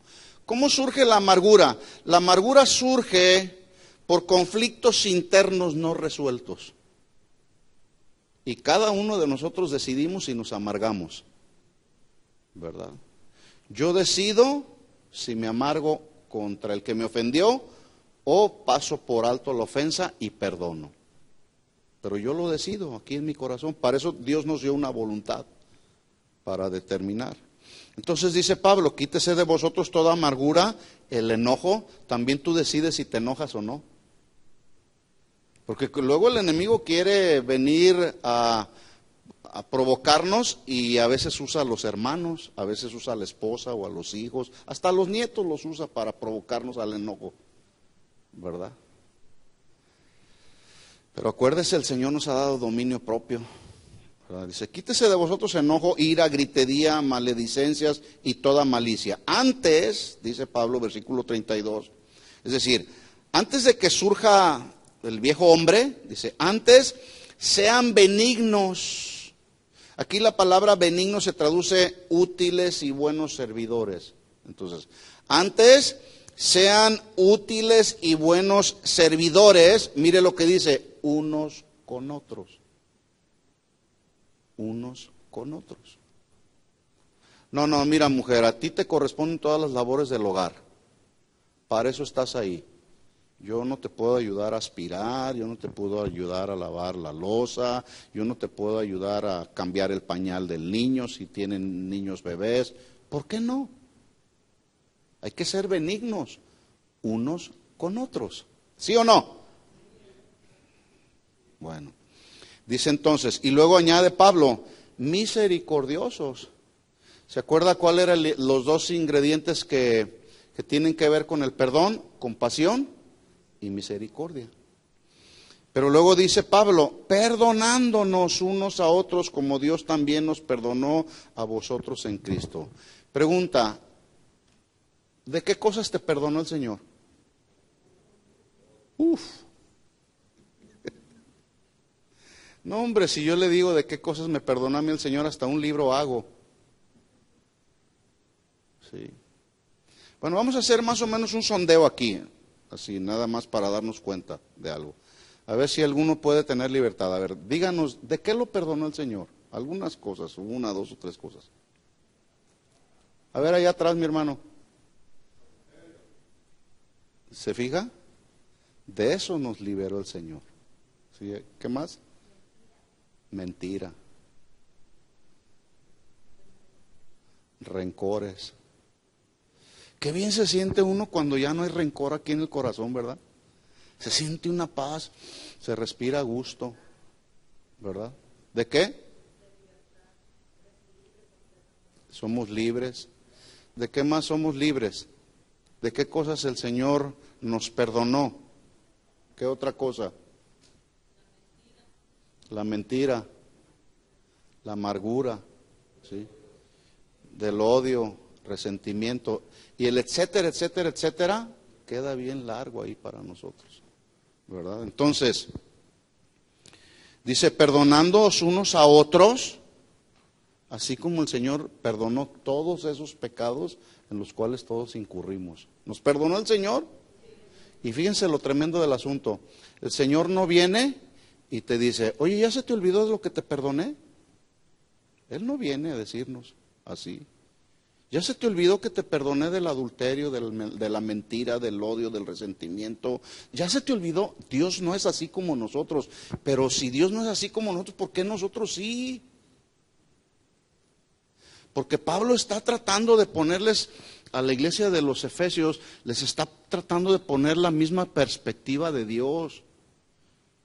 ¿Cómo surge la amargura? La amargura surge por conflictos internos no resueltos. Y cada uno de nosotros decidimos si nos amargamos, ¿verdad? Yo decido si me amargo contra el que me ofendió o paso por alto la ofensa y perdono. Pero yo lo decido aquí en mi corazón. Para eso Dios nos dio una voluntad para determinar. Entonces dice Pablo, quítese de vosotros toda amargura, el enojo. También tú decides si te enojas o no. Porque luego el enemigo quiere venir a provocarnos y a veces usa a los hermanos, a veces usa a la esposa o a los hijos, hasta a los nietos los usa para provocarnos al enojo, ¿verdad? Pero acuérdese, el Señor nos ha dado dominio propio, ¿verdad? Dice, quítese de vosotros enojo, ira, gritería, maledicencias y toda malicia. Antes, dice Pablo, versículo 32, es decir, antes de que surja el viejo hombre, dice, antes sean benignos. Aquí la palabra benigno se traduce útiles y buenos servidores. Entonces, antes sean útiles y buenos servidores, mire lo que dice, unos con otros. Unos con otros. No, mira mujer, a ti te corresponden todas las labores del hogar. Para eso estás ahí. Yo no te puedo ayudar a aspirar, yo no te puedo ayudar a lavar la loza, yo no te puedo ayudar a cambiar el pañal del niño si tienen niños bebés. ¿Por qué no? Hay que ser benignos unos con otros. ¿Sí o no? Bueno, dice entonces, y luego añade Pablo, misericordiosos. ¿Se acuerda cuáles eran los dos ingredientes que tienen que ver con el perdón? Compasión y misericordia. Pero luego dice Pablo, perdonándonos unos a otros como Dios también nos perdonó a vosotros en Cristo. Pregunta, ¿de qué cosas te perdonó el Señor? No, hombre, si yo le digo de qué cosas me perdonó a mí el Señor, hasta un libro hago. Sí. Bueno, vamos a hacer más o menos un sondeo aquí. Así, nada más para darnos cuenta de algo. A ver si alguno puede tener libertad. A ver, díganos, ¿de qué lo perdonó el Señor? Algunas cosas, una, dos o tres cosas. A ver, allá atrás, mi hermano. ¿Se fija? De eso nos liberó el Señor. ¿Sí? ¿Qué más? Mentira. Rencores. Qué bien se siente uno cuando ya no hay rencor aquí en el corazón, ¿verdad? Se siente una paz, se respira a gusto, ¿verdad? ¿De qué? Somos libres. ¿De qué más somos libres? ¿De qué cosas el Señor nos perdonó? ¿Qué otra cosa? La mentira, la amargura, ¿sí? Del odio, resentimiento y el etcétera, etcétera, etcétera, queda bien largo ahí para nosotros, ¿verdad? Entonces, dice, perdonándoos unos a otros, así como el Señor perdonó todos esos pecados en los cuales todos incurrimos. ¿Nos perdonó el Señor? Y fíjense lo tremendo del asunto. El Señor no viene y te dice, oye, ¿ya se te olvidó de lo que te perdoné? Él no viene a decirnos así. ¿Ya se te olvidó que te perdoné del adulterio, de la mentira, del odio, del resentimiento? ¿Ya se te olvidó? Dios no es así como nosotros. Pero si Dios no es así como nosotros, ¿por qué nosotros sí? Porque Pablo está tratando de ponerles a la iglesia de los Efesios, les está tratando de poner la misma perspectiva de Dios.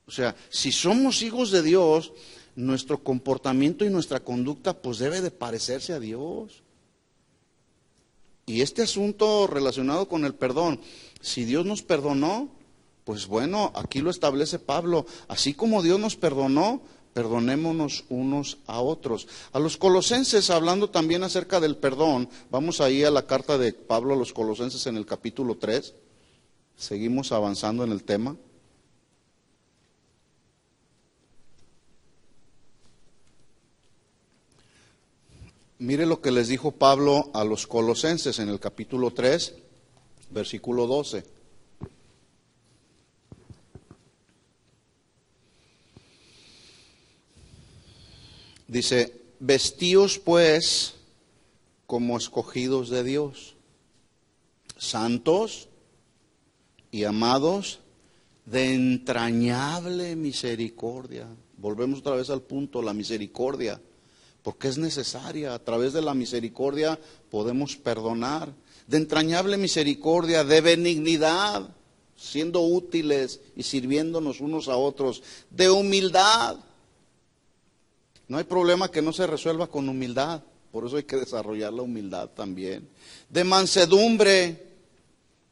O sea, si somos hijos de Dios, nuestro comportamiento y nuestra conducta pues debe de parecerse a Dios. Y este asunto relacionado con el perdón, si Dios nos perdonó, pues bueno, aquí lo establece Pablo, así como Dios nos perdonó, perdonémonos unos a otros. A los colosenses, hablando también acerca del perdón, vamos ahí a la carta de Pablo a los colosenses en el capítulo 3, seguimos avanzando en el tema. Mire lo que les dijo Pablo a los colosenses en el capítulo 3, versículo 12. Dice, vestíos pues como escogidos de Dios, santos y amados de entrañable misericordia. Volvemos otra vez al punto, la misericordia, porque es necesaria. A través de la misericordia podemos perdonar. De entrañable misericordia, de benignidad, siendo útiles y sirviéndonos unos a otros, de humildad. No hay problema que no se resuelva con humildad, por eso hay que desarrollar la humildad también. De mansedumbre,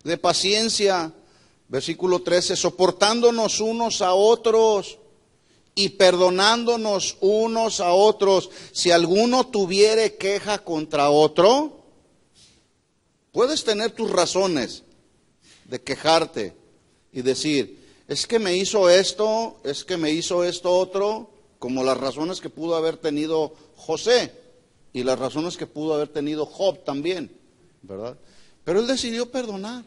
de paciencia, versículo 13, soportándonos unos a otros y perdonándonos unos a otros. Si alguno tuviere queja contra otro, puedes tener tus razones de quejarte y decir, es que me hizo esto, es que me hizo esto otro, como las razones que pudo haber tenido José y las razones que pudo haber tenido Job también, ¿verdad? Pero él decidió perdonar.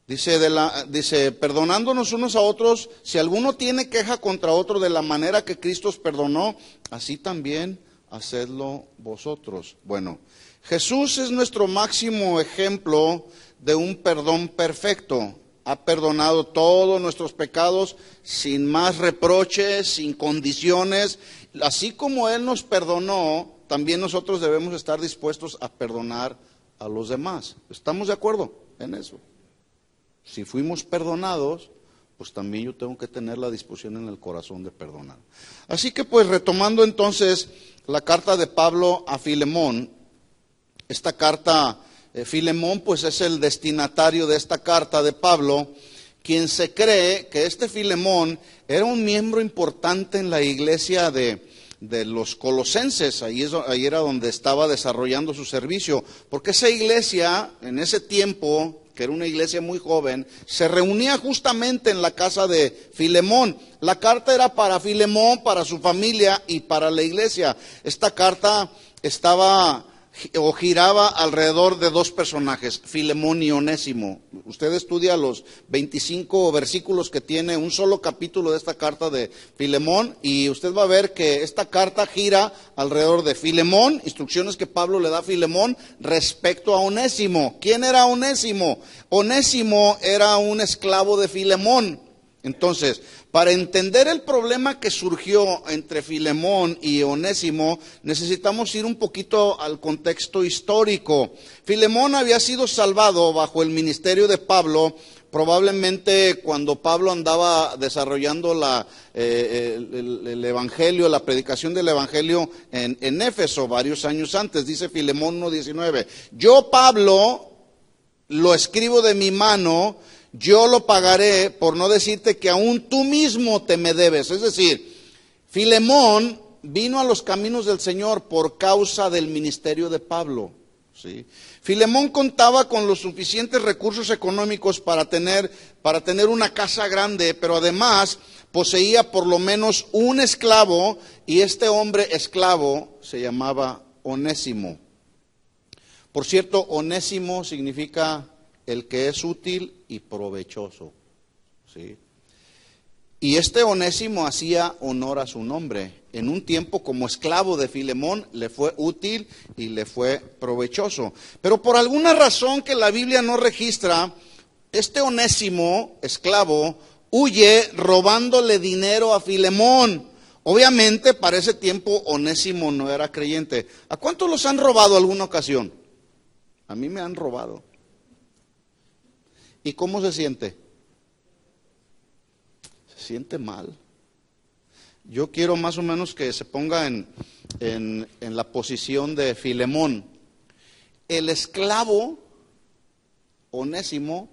Dice, perdonándonos unos a otros, si alguno tiene queja contra otro de la manera que Cristo os perdonó, así también hacedlo vosotros. Bueno, Jesús es nuestro máximo ejemplo de un perdón perfecto. Ha perdonado todos nuestros pecados sin más reproches, sin condiciones. Así como Él nos perdonó, también nosotros debemos estar dispuestos a perdonar a los demás. ¿Estamos de acuerdo en eso? Si fuimos perdonados, pues también yo tengo que tener la disposición en el corazón de perdonar. Así que pues retomando entonces la carta de Pablo a Filemón, esta carta, Filemón pues es el destinatario de esta carta de Pablo, quien se cree que este Filemón era un miembro importante en la iglesia de los colosenses. Ahí era donde estaba desarrollando su servicio, porque esa iglesia en ese tiempo, que era una iglesia muy joven, se reunía justamente en la casa de Filemón. La carta era para Filemón, para su familia y para la iglesia. Esta carta giraba alrededor de dos personajes, Filemón y Onésimo. Usted estudia los 25 versículos que tiene un solo capítulo de esta carta de Filemón y usted va a ver que esta carta gira alrededor de Filemón, instrucciones que Pablo le da a Filemón respecto a Onésimo. ¿Quién era Onésimo? Onésimo era un esclavo de Filemón. Entonces, para entender el problema que surgió entre Filemón y Onésimo, necesitamos ir un poquito al contexto histórico. Filemón había sido salvado bajo el ministerio de Pablo, probablemente cuando Pablo andaba desarrollando el evangelio, la predicación del evangelio en Éfeso, varios años antes. Dice Filemón 1:19, yo Pablo lo escribo de mi mano, yo lo pagaré, por no decirte que aún tú mismo te me debes. Es decir, Filemón vino a los caminos del Señor por causa del ministerio de Pablo, ¿sí? Filemón contaba con los suficientes recursos económicos para tener una casa grande, pero además poseía por lo menos un esclavo, y este hombre esclavo se llamaba Onésimo. Por cierto, Onésimo significa el que es útil y provechoso, ¿sí? Y este Onésimo hacía honor a su nombre. En un tiempo como esclavo de Filemón le fue útil y le fue provechoso. Pero por alguna razón que la Biblia no registra, este Onésimo, esclavo, huye robándole dinero a Filemón. Obviamente para ese tiempo Onésimo no era creyente. ¿A cuántos los han robado alguna ocasión? A mí me han robado. ¿Y cómo se siente? Se siente mal. Yo quiero más o menos que se ponga en la posición de Filemón. El esclavo Onésimo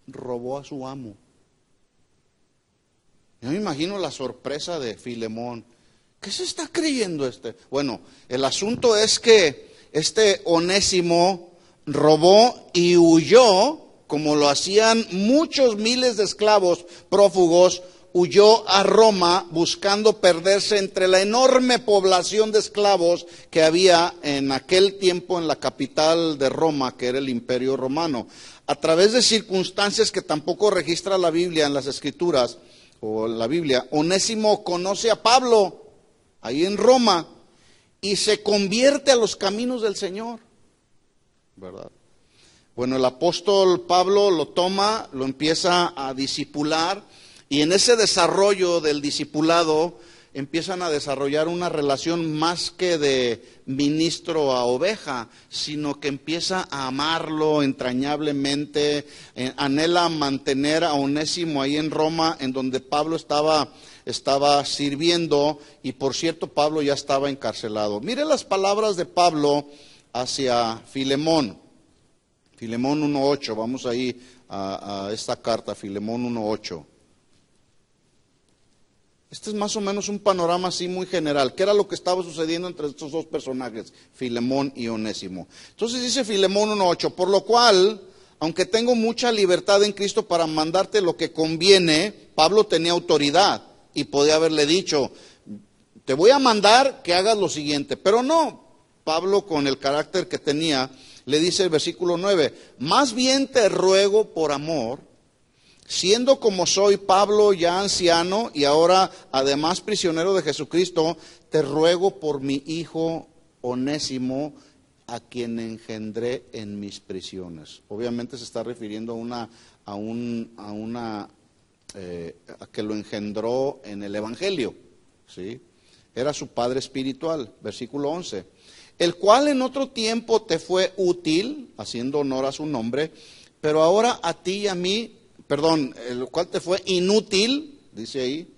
robó a su amo. Yo me imagino la sorpresa de Filemón. ¿Qué se está creyendo este? Bueno, el asunto es que este Onésimo robó y huyó, como lo hacían muchos miles de esclavos prófugos, huyó a Roma buscando perderse entre la enorme población de esclavos que había en aquel tiempo en la capital de Roma, que era el Imperio Romano. A través de circunstancias que tampoco registra la Biblia en las Escrituras, o en la Biblia, Onésimo conoce a Pablo ahí en Roma y se convierte a los caminos del Señor, ¿verdad? Bueno, el apóstol Pablo lo toma, lo empieza a discipular, y en ese desarrollo del discipulado empiezan a desarrollar una relación más que de ministro a oveja, sino que empieza a amarlo entrañablemente, anhela mantener a Onésimo ahí en Roma, en donde Pablo estaba sirviendo, y por cierto Pablo ya estaba encarcelado. Mire las palabras de Pablo hacia Filemón. Filemón 1:8, vamos ahí a esta carta, Filemón 1:8. Este es más o menos un panorama así muy general. ¿Qué era lo que estaba sucediendo entre estos dos personajes, Filemón y Onésimo? Entonces dice Filemón 1:8, por lo cual, aunque tengo mucha libertad en Cristo para mandarte lo que conviene, Pablo tenía autoridad y podía haberle dicho, te voy a mandar que hagas lo siguiente, pero no. Pablo, con el carácter que tenía, le dice el versículo 9, más bien te ruego por amor, siendo como soy Pablo ya anciano y ahora además prisionero de Jesucristo, te ruego por mi hijo Onésimo, a quien engendré en mis prisiones. Obviamente se está refiriendo a que lo engendró en el Evangelio, ¿sí? Era su padre espiritual, versículo 11. El cual en otro tiempo te fue útil, haciendo honor a su nombre, pero ahora a ti y a mí, el cual te fue inútil, dice ahí,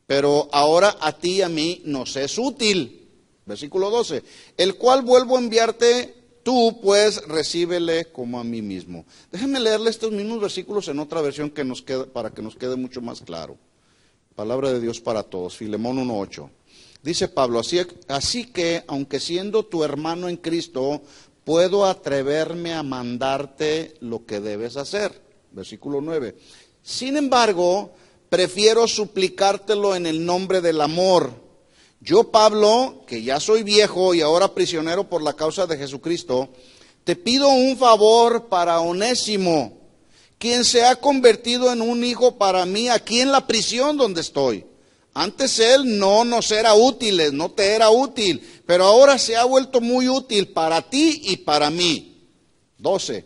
pero ahora a ti y a mí nos es útil. Versículo 12, el cual vuelvo a enviarte, tú pues recíbele como a mí mismo. Déjenme leerle estos mismos versículos en otra versión para que nos quede mucho más claro. Palabra de Dios para todos, Filemón 1:8. Dice Pablo, así que, aunque siendo tu hermano en Cristo, puedo atreverme a mandarte lo que debes hacer. Versículo 9. Sin embargo, prefiero suplicártelo en el nombre del amor. Yo, Pablo, que ya soy viejo y ahora prisionero por la causa de Jesucristo, te pido un favor para Onésimo, quien se ha convertido en un hijo para mí aquí en la prisión donde estoy. Antes él no nos era útil, no te era útil, pero ahora se ha vuelto muy útil para ti y para mí. 12.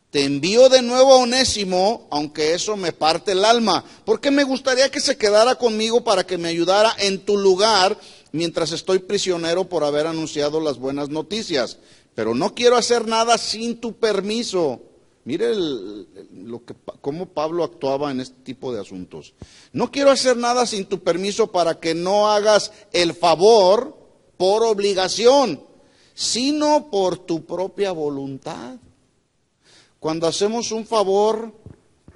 Te envío de nuevo a Onésimo, aunque eso me parte el alma, porque me gustaría que se quedara conmigo para que me ayudara en tu lugar mientras estoy prisionero por haber anunciado las buenas noticias. Pero no quiero hacer nada sin tu permiso. Mire cómo Pablo actuaba en este tipo de asuntos. No quiero hacer nada sin tu permiso para que no hagas el favor por obligación, sino por tu propia voluntad. Cuando hacemos un favor,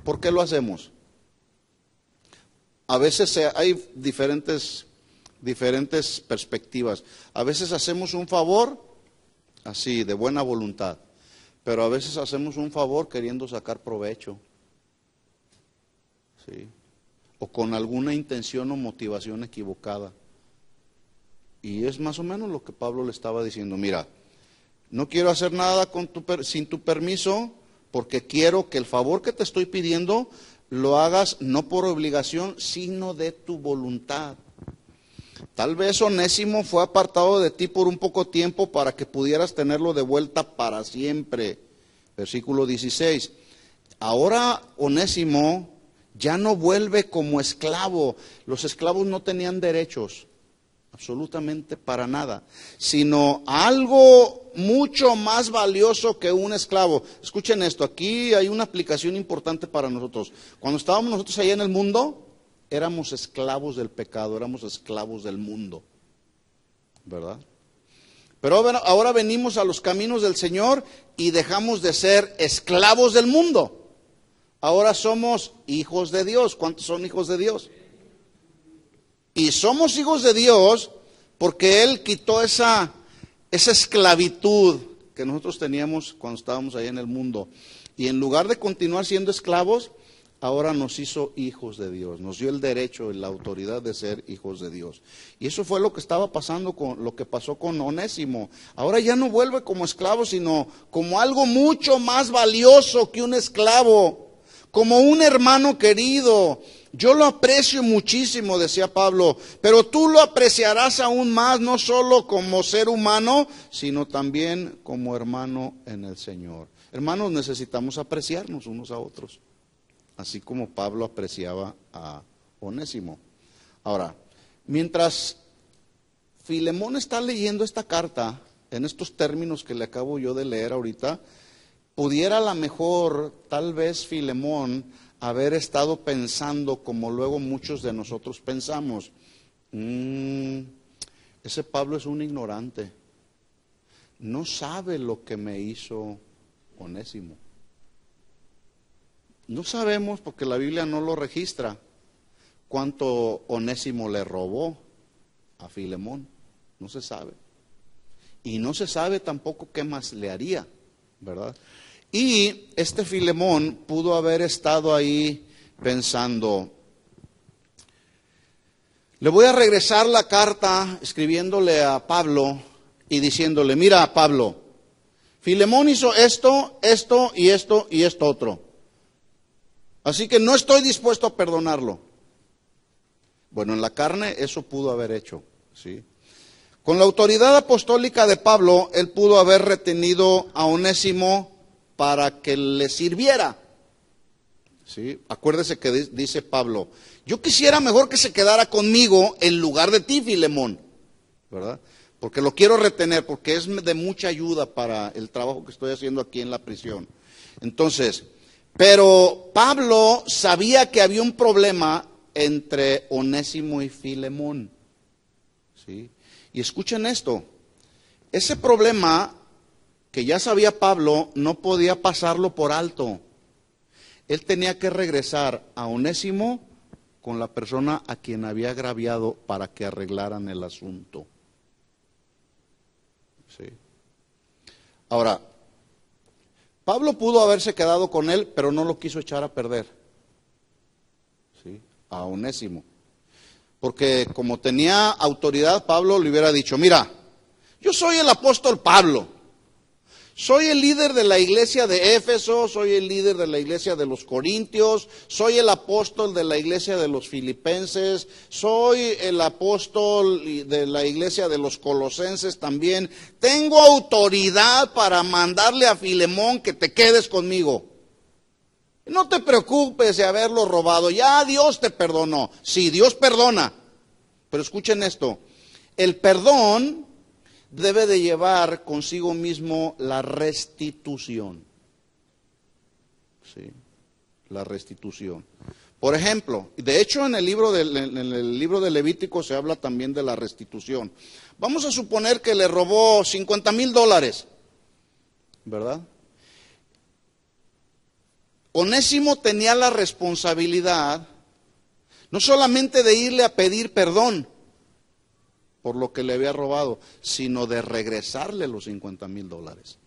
¿por qué lo hacemos? A veces hay diferentes perspectivas. A veces hacemos un favor así, de buena voluntad. Pero a veces hacemos un favor queriendo sacar provecho, ¿sí? O con alguna intención o motivación equivocada. Y es más o menos lo que Pablo le estaba diciendo. Mira, no quiero hacer nada sin tu permiso, porque quiero que el favor que te estoy pidiendo lo hagas no por obligación, sino de tu voluntad. Tal vez Onésimo fue apartado de ti por un poco tiempo para que pudieras tenerlo de vuelta para siempre. Versículo 16. Ahora Onésimo ya no vuelve como esclavo. Los esclavos no tenían derechos, absolutamente para nada, sino algo mucho más valioso que un esclavo. Escuchen esto, aquí hay una aplicación importante para nosotros. Cuando estábamos nosotros allá en el mundo, éramos esclavos del pecado, éramos esclavos del mundo, ¿verdad? Pero ahora venimos a los caminos del Señor y dejamos de ser esclavos del mundo. Ahora somos hijos de Dios. ¿Cuántos son hijos de Dios? Y somos hijos de Dios porque Él quitó esa esclavitud que nosotros teníamos cuando estábamos allá en el mundo. Y en lugar de continuar siendo esclavos, ahora nos hizo hijos de Dios, nos dio el derecho y la autoridad de ser hijos de Dios. Y eso fue lo que estaba pasando con lo que pasó con Onésimo. Ahora ya no vuelve como esclavo, sino como algo mucho más valioso que un esclavo, como un hermano querido. Yo lo aprecio muchísimo, decía Pablo, pero tú lo apreciarás aún más, no solo como ser humano, sino también como hermano en el Señor. Hermanos, necesitamos apreciarnos unos a otros, así como Pablo apreciaba a Onésimo. Ahora, mientras Filemón está leyendo esta carta, en estos términos que le acabo yo de leer ahorita, pudiera a lo mejor, tal vez Filemón, haber estado pensando como luego muchos de nosotros pensamos. Ese Pablo es un ignorante. No sabe lo que me hizo Onésimo. No sabemos, porque la Biblia no lo registra, cuánto Onésimo le robó a Filemón. No se sabe. Y no se sabe tampoco qué más le haría, ¿verdad? Y este Filemón pudo haber estado ahí pensando, le voy a regresar la carta escribiéndole a Pablo y diciéndole, mira Pablo, Filemón hizo esto, esto y esto y esto otro. Así que no estoy dispuesto a perdonarlo. Bueno, en la carne eso pudo haber hecho, ¿sí? Con la autoridad apostólica de Pablo, él pudo haber retenido a Onésimo para que le sirviera. ¿Sí? Acuérdese que dice Pablo, yo quisiera mejor que se quedara conmigo en lugar de ti, Filemón, ¿verdad? Porque lo quiero retener, porque es de mucha ayuda para el trabajo que estoy haciendo aquí en la prisión. Entonces, pero Pablo sabía que había un problema entre Onésimo y Filemón. ¿Sí? Y escuchen esto, ese problema que ya sabía Pablo, no podía pasarlo por alto. Él tenía que regresar a Onésimo con la persona a quien había agraviado para que arreglaran el asunto. ¿Sí? Ahora, Pablo pudo haberse quedado con él, pero no lo quiso echar a perder. ¿Sí? A Onésimo. Porque como tenía autoridad, Pablo le hubiera dicho, mira, yo soy el apóstol Pablo. Soy el líder de la iglesia de Éfeso, soy el líder de la iglesia de los Corintios, soy el apóstol de la iglesia de los Filipenses, soy el apóstol de la iglesia de los Colosenses también. Tengo autoridad para mandarle a Filemón que te quedes conmigo. No te preocupes de haberlo robado, ya Dios te perdonó. Sí, Dios perdona, pero escuchen esto, el perdón debe de llevar consigo mismo la restitución. ¿Sí? La restitución. Por ejemplo, de hecho en el libro de Levítico se habla también de la restitución. Vamos a suponer que le robó $50,000, ¿verdad? Onésimo tenía la responsabilidad no solamente de irle a pedir perdón por lo que le había robado, sino de regresarle los $50,000.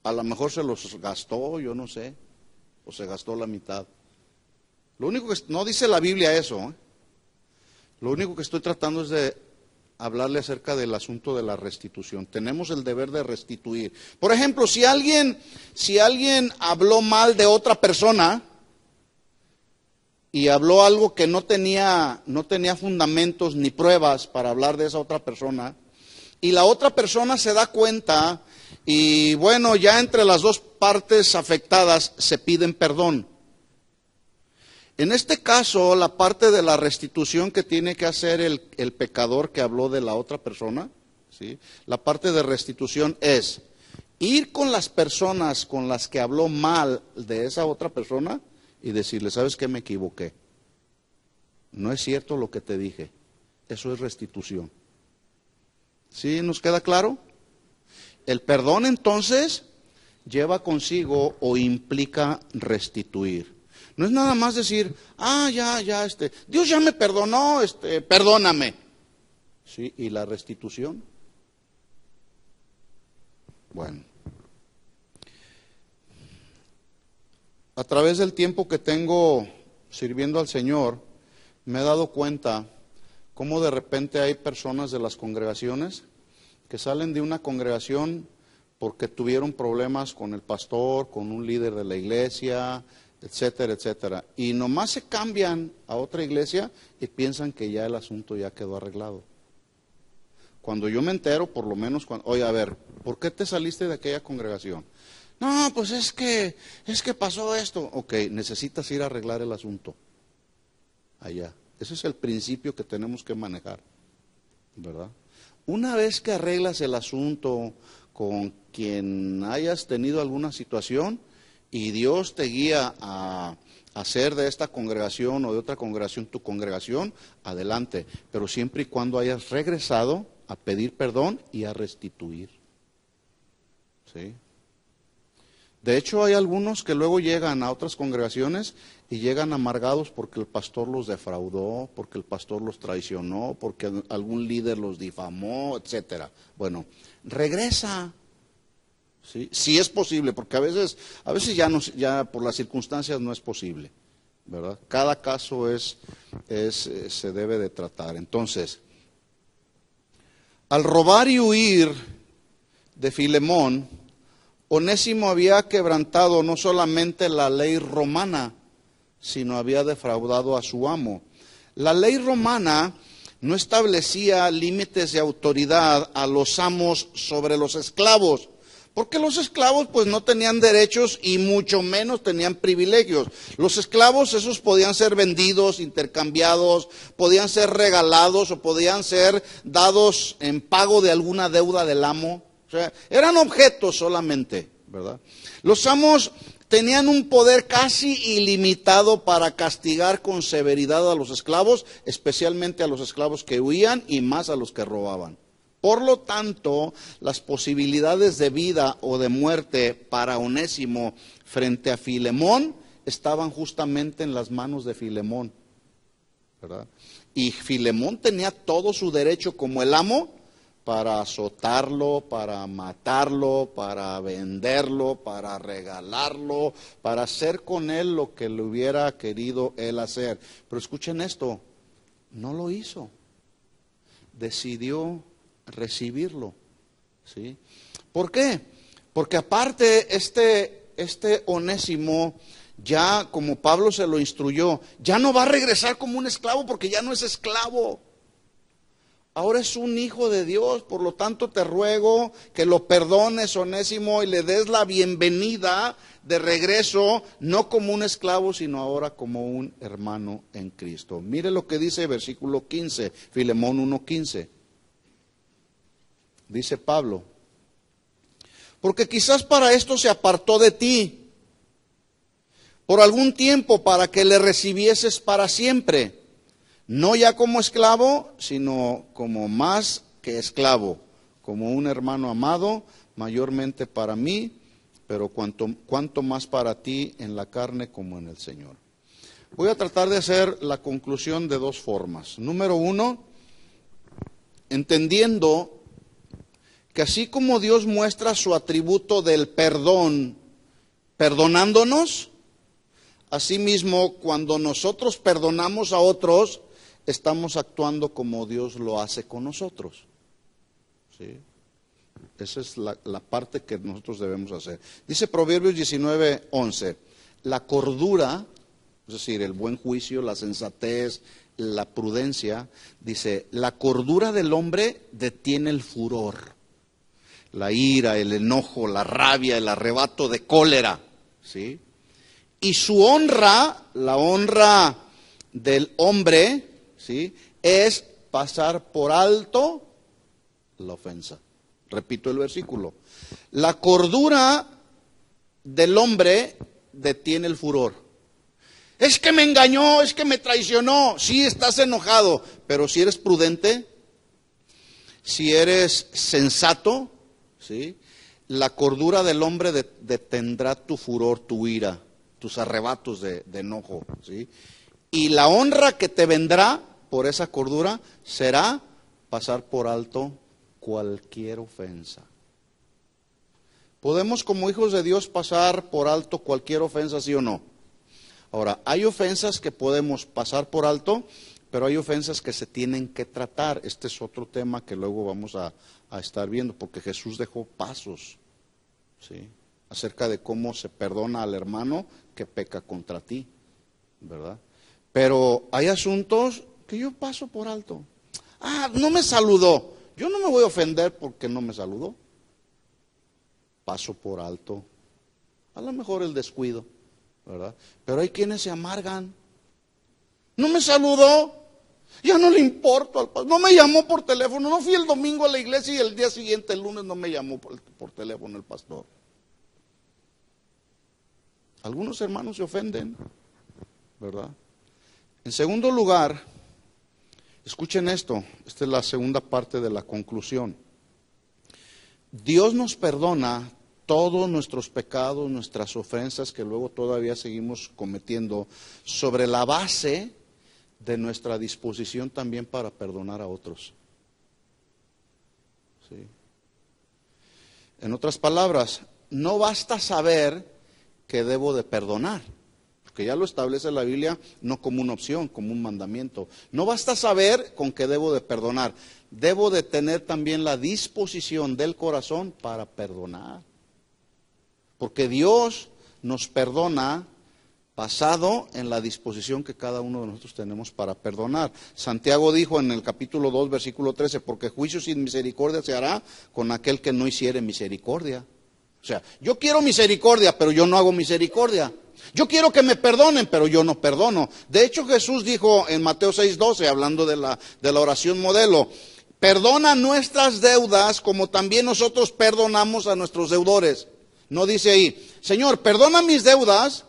A lo mejor se los gastó, yo no sé, o se gastó la mitad. Lo único que no dice la Biblia eso, ¿eh? Lo único que estoy tratando es de hablarle acerca del asunto de la restitución. Tenemos el deber de restituir. Por ejemplo, si alguien habló mal de otra persona y habló algo que no tenía fundamentos ni pruebas para hablar de esa otra persona, y la otra persona se da cuenta, y bueno, ya entre las dos partes afectadas se piden perdón. En este caso, la parte de la restitución que tiene que hacer el pecador que habló de la otra persona, ¿sí? La parte de restitución es ir con las personas con las que habló mal de esa otra persona y decirle, ¿sabes qué? Me equivoqué. No es cierto lo que te dije. Eso es restitución. ¿Sí nos queda claro? El perdón entonces lleva consigo o implica restituir. No es nada más decir, Dios ya me perdonó, perdóname. ¿Sí? ¿Y la restitución? Bueno. A través del tiempo que tengo sirviendo al Señor, me he dado cuenta cómo de repente hay personas de las congregaciones que salen de una congregación porque tuvieron problemas con el pastor, con un líder de la iglesia, etcétera, etcétera. Y nomás se cambian a otra iglesia y piensan que ya el asunto ya quedó arreglado. Cuando yo me entero, por lo menos, oye, a ver, ¿por qué te saliste de aquella congregación? No, pues es que pasó esto. Ok, necesitas ir a arreglar el asunto allá. Ese es el principio que tenemos que manejar, ¿verdad? Una vez que arreglas el asunto con quien hayas tenido alguna situación y Dios te guía a hacer de esta congregación o de otra congregación tu congregación, adelante. Pero siempre y cuando hayas regresado a pedir perdón y a restituir. ¿Sí? De hecho, hay algunos que luego llegan a otras congregaciones y llegan amargados porque el pastor los defraudó, porque el pastor los traicionó, porque algún líder los difamó, etcétera. Bueno, regresa, ¿sí? Si es posible, porque a veces ya por las circunstancias no es posible, ¿verdad? Cada caso se debe de tratar. Entonces, al robar y huir de Filemón, Onésimo había quebrantado no solamente la ley romana, sino había defraudado a su amo. La ley romana no establecía límites de autoridad a los amos sobre los esclavos, porque los esclavos pues no tenían derechos y mucho menos tenían privilegios. Los esclavos esos podían ser vendidos, intercambiados, podían ser regalados o podían ser dados en pago de alguna deuda del amo. O sea, eran objetos solamente, ¿verdad? Los amos tenían un poder casi ilimitado para castigar con severidad a los esclavos, especialmente a los esclavos que huían y más a los que robaban. Por lo tanto, las posibilidades de vida o de muerte para Onésimo frente a Filemón estaban justamente en las manos de Filemón, ¿verdad? Y Filemón tenía todo su derecho como el amo para azotarlo, para matarlo, para venderlo, para regalarlo, para hacer con él lo que le hubiera querido él hacer. Pero escuchen esto, no lo hizo, decidió recibirlo, ¿sí? ¿Por qué? Porque aparte este Onésimo, ya como Pablo se lo instruyó, ya no va a regresar como un esclavo porque ya no es esclavo. Ahora es un hijo de Dios, por lo tanto te ruego que lo perdones, Onésimo, y le des la bienvenida de regreso, no como un esclavo, sino ahora como un hermano en Cristo. Mire lo que dice versículo 15, Filemón 1:15. Dice Pablo, porque quizás para esto se apartó de ti, por algún tiempo, para que le recibieses para siempre. No ya como esclavo, sino como más que esclavo, como un hermano amado, mayormente para mí, pero cuanto más para ti en la carne como en el Señor. Voy a tratar de hacer la conclusión de dos formas. Número uno, entendiendo que así como Dios muestra su atributo del perdón, perdonándonos, asimismo cuando nosotros perdonamos a otros, estamos actuando como Dios lo hace con nosotros. ¿Sí? Esa es la parte que nosotros debemos hacer. Dice Proverbios 19:11, la cordura, es decir, el buen juicio, la sensatez, la prudencia, dice, la cordura del hombre detiene el furor, la ira, el enojo, la rabia, el arrebato de cólera, ¿sí? Y su honra, la honra del hombre, ¿sí?, es pasar por alto la ofensa. Repito el versículo. La cordura del hombre detiene el furor. Es que me engañó, es que me traicionó. Sí, estás enojado, pero si eres prudente, si eres sensato, ¿sí?, la cordura del hombre detendrá tu furor, tu ira, tus arrebatos de enojo, ¿sí? Y la honra que te vendrá por esa cordura será pasar por alto cualquier ofensa. Podemos como hijos de Dios pasar por alto cualquier ofensa, ¿sí o no? Ahora, hay ofensas que podemos pasar por alto, pero hay ofensas que se tienen que tratar. Este es otro tema que luego vamos a estar viendo, porque Jesús dejó pasos, ¿sí?, acerca de cómo se perdona al hermano que peca contra ti, ¿verdad? Pero hay asuntos que yo paso por alto. No me saludó. Yo no me voy a ofender porque no me saludó. Paso por alto. A lo mejor el descuido, ¿verdad? Pero hay quienes se amargan. No me saludó. Ya no le importo al pastor. No me llamó por teléfono. No fui el domingo a la iglesia y el día siguiente, el lunes, no me llamó por teléfono el pastor. Algunos hermanos se ofenden, ¿verdad? En segundo lugar, escuchen esto, esta es la segunda parte de la conclusión. Dios nos perdona todos nuestros pecados, nuestras ofensas que luego todavía seguimos cometiendo, sobre la base de nuestra disposición también para perdonar a otros. ¿Sí? En otras palabras, no basta saber que debo de perdonar, porque ya lo establece la Biblia no como una opción, como un mandamiento. No basta saber con que debo de perdonar, debo de tener también la disposición del corazón para perdonar, porque Dios nos perdona basado en la disposición que cada uno de nosotros tenemos para perdonar. Santiago dijo en el capítulo 2, versículo 13, porque juicio sin misericordia se hará con aquel que no hiciere misericordia. O sea, yo quiero misericordia, pero yo no hago misericordia. Yo quiero que me perdonen, pero yo no perdono. De hecho, Jesús dijo en Mateo 6:12, hablando de la oración modelo, perdona nuestras deudas como también nosotros perdonamos a nuestros deudores. No dice ahí, Señor, perdona mis deudas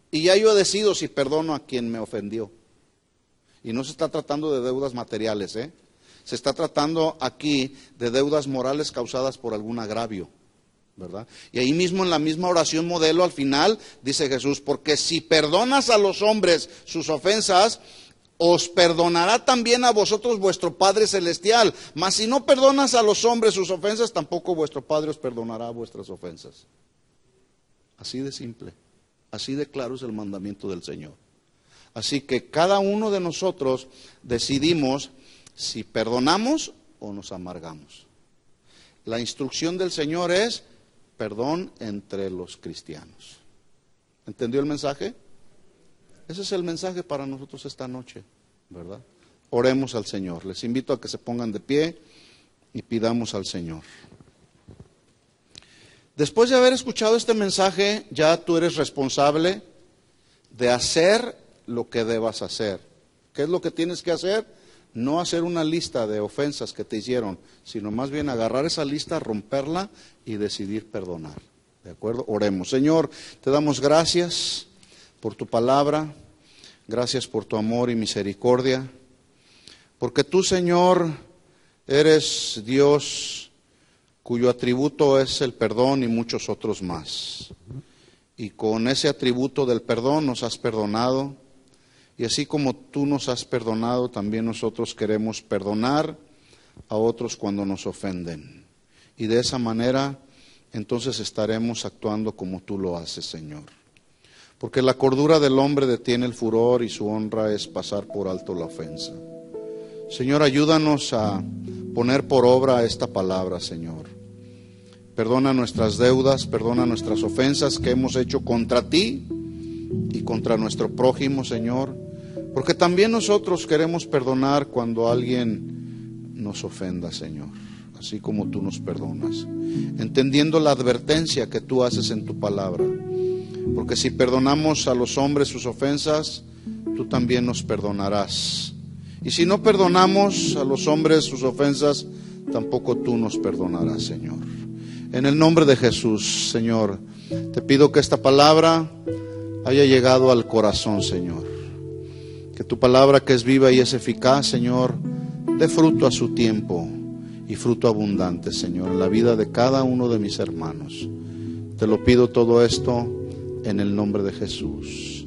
y ya yo decido si perdono a quien me ofendió. Y no se está tratando de deudas materiales, se está tratando aquí de deudas morales causadas por algún agravio, ¿verdad? Y ahí mismo en la misma oración modelo al final dice Jesús, porque si perdonas a los hombres sus ofensas, os perdonará también a vosotros vuestro Padre Celestial. Mas si no perdonas a los hombres sus ofensas, tampoco vuestro Padre os perdonará vuestras ofensas. Así de simple, así de claro es el mandamiento del Señor. Así que cada uno de nosotros decidimos si perdonamos o nos amargamos. La instrucción del Señor es perdón entre los cristianos. ¿Entendió el mensaje? Ese es el mensaje para nosotros esta noche, ¿verdad? Oremos al Señor. Les invito a que se pongan de pie y pidamos al Señor. Después de haber escuchado este mensaje, ya tú eres responsable de hacer lo que debas hacer. ¿Qué es lo que tienes que hacer? No hacer una lista de ofensas que te hicieron, sino más bien agarrar esa lista, romperla y decidir perdonar. ¿De acuerdo? Oremos. Señor, te damos gracias por tu palabra, gracias por tu amor y misericordia, porque tú, Señor, eres Dios cuyo atributo es el perdón y muchos otros más. Y con ese atributo del perdón nos has perdonado, y así como tú nos has perdonado, también nosotros queremos perdonar a otros cuando nos ofenden. Y de esa manera, entonces estaremos actuando como tú lo haces, Señor. Porque la cordura del hombre detiene el furor y su honra es pasar por alto la ofensa. Señor, ayúdanos a poner por obra esta palabra, Señor. Perdona nuestras deudas, perdona nuestras ofensas que hemos hecho contra ti y contra nuestro prójimo, Señor. Porque también nosotros queremos perdonar cuando alguien nos ofenda, Señor, así como tú nos perdonas, entendiendo la advertencia que tú haces en tu palabra. Porque si perdonamos a los hombres sus ofensas, tú también nos perdonarás. Y si no perdonamos a los hombres sus ofensas, tampoco tú nos perdonarás, Señor. En el nombre de Jesús, Señor, te pido que esta palabra haya llegado al corazón, Señor. Que tu palabra, que es viva y es eficaz, Señor, dé fruto a su tiempo y fruto abundante, Señor, en la vida de cada uno de mis hermanos. Te lo pido todo esto en el nombre de Jesús.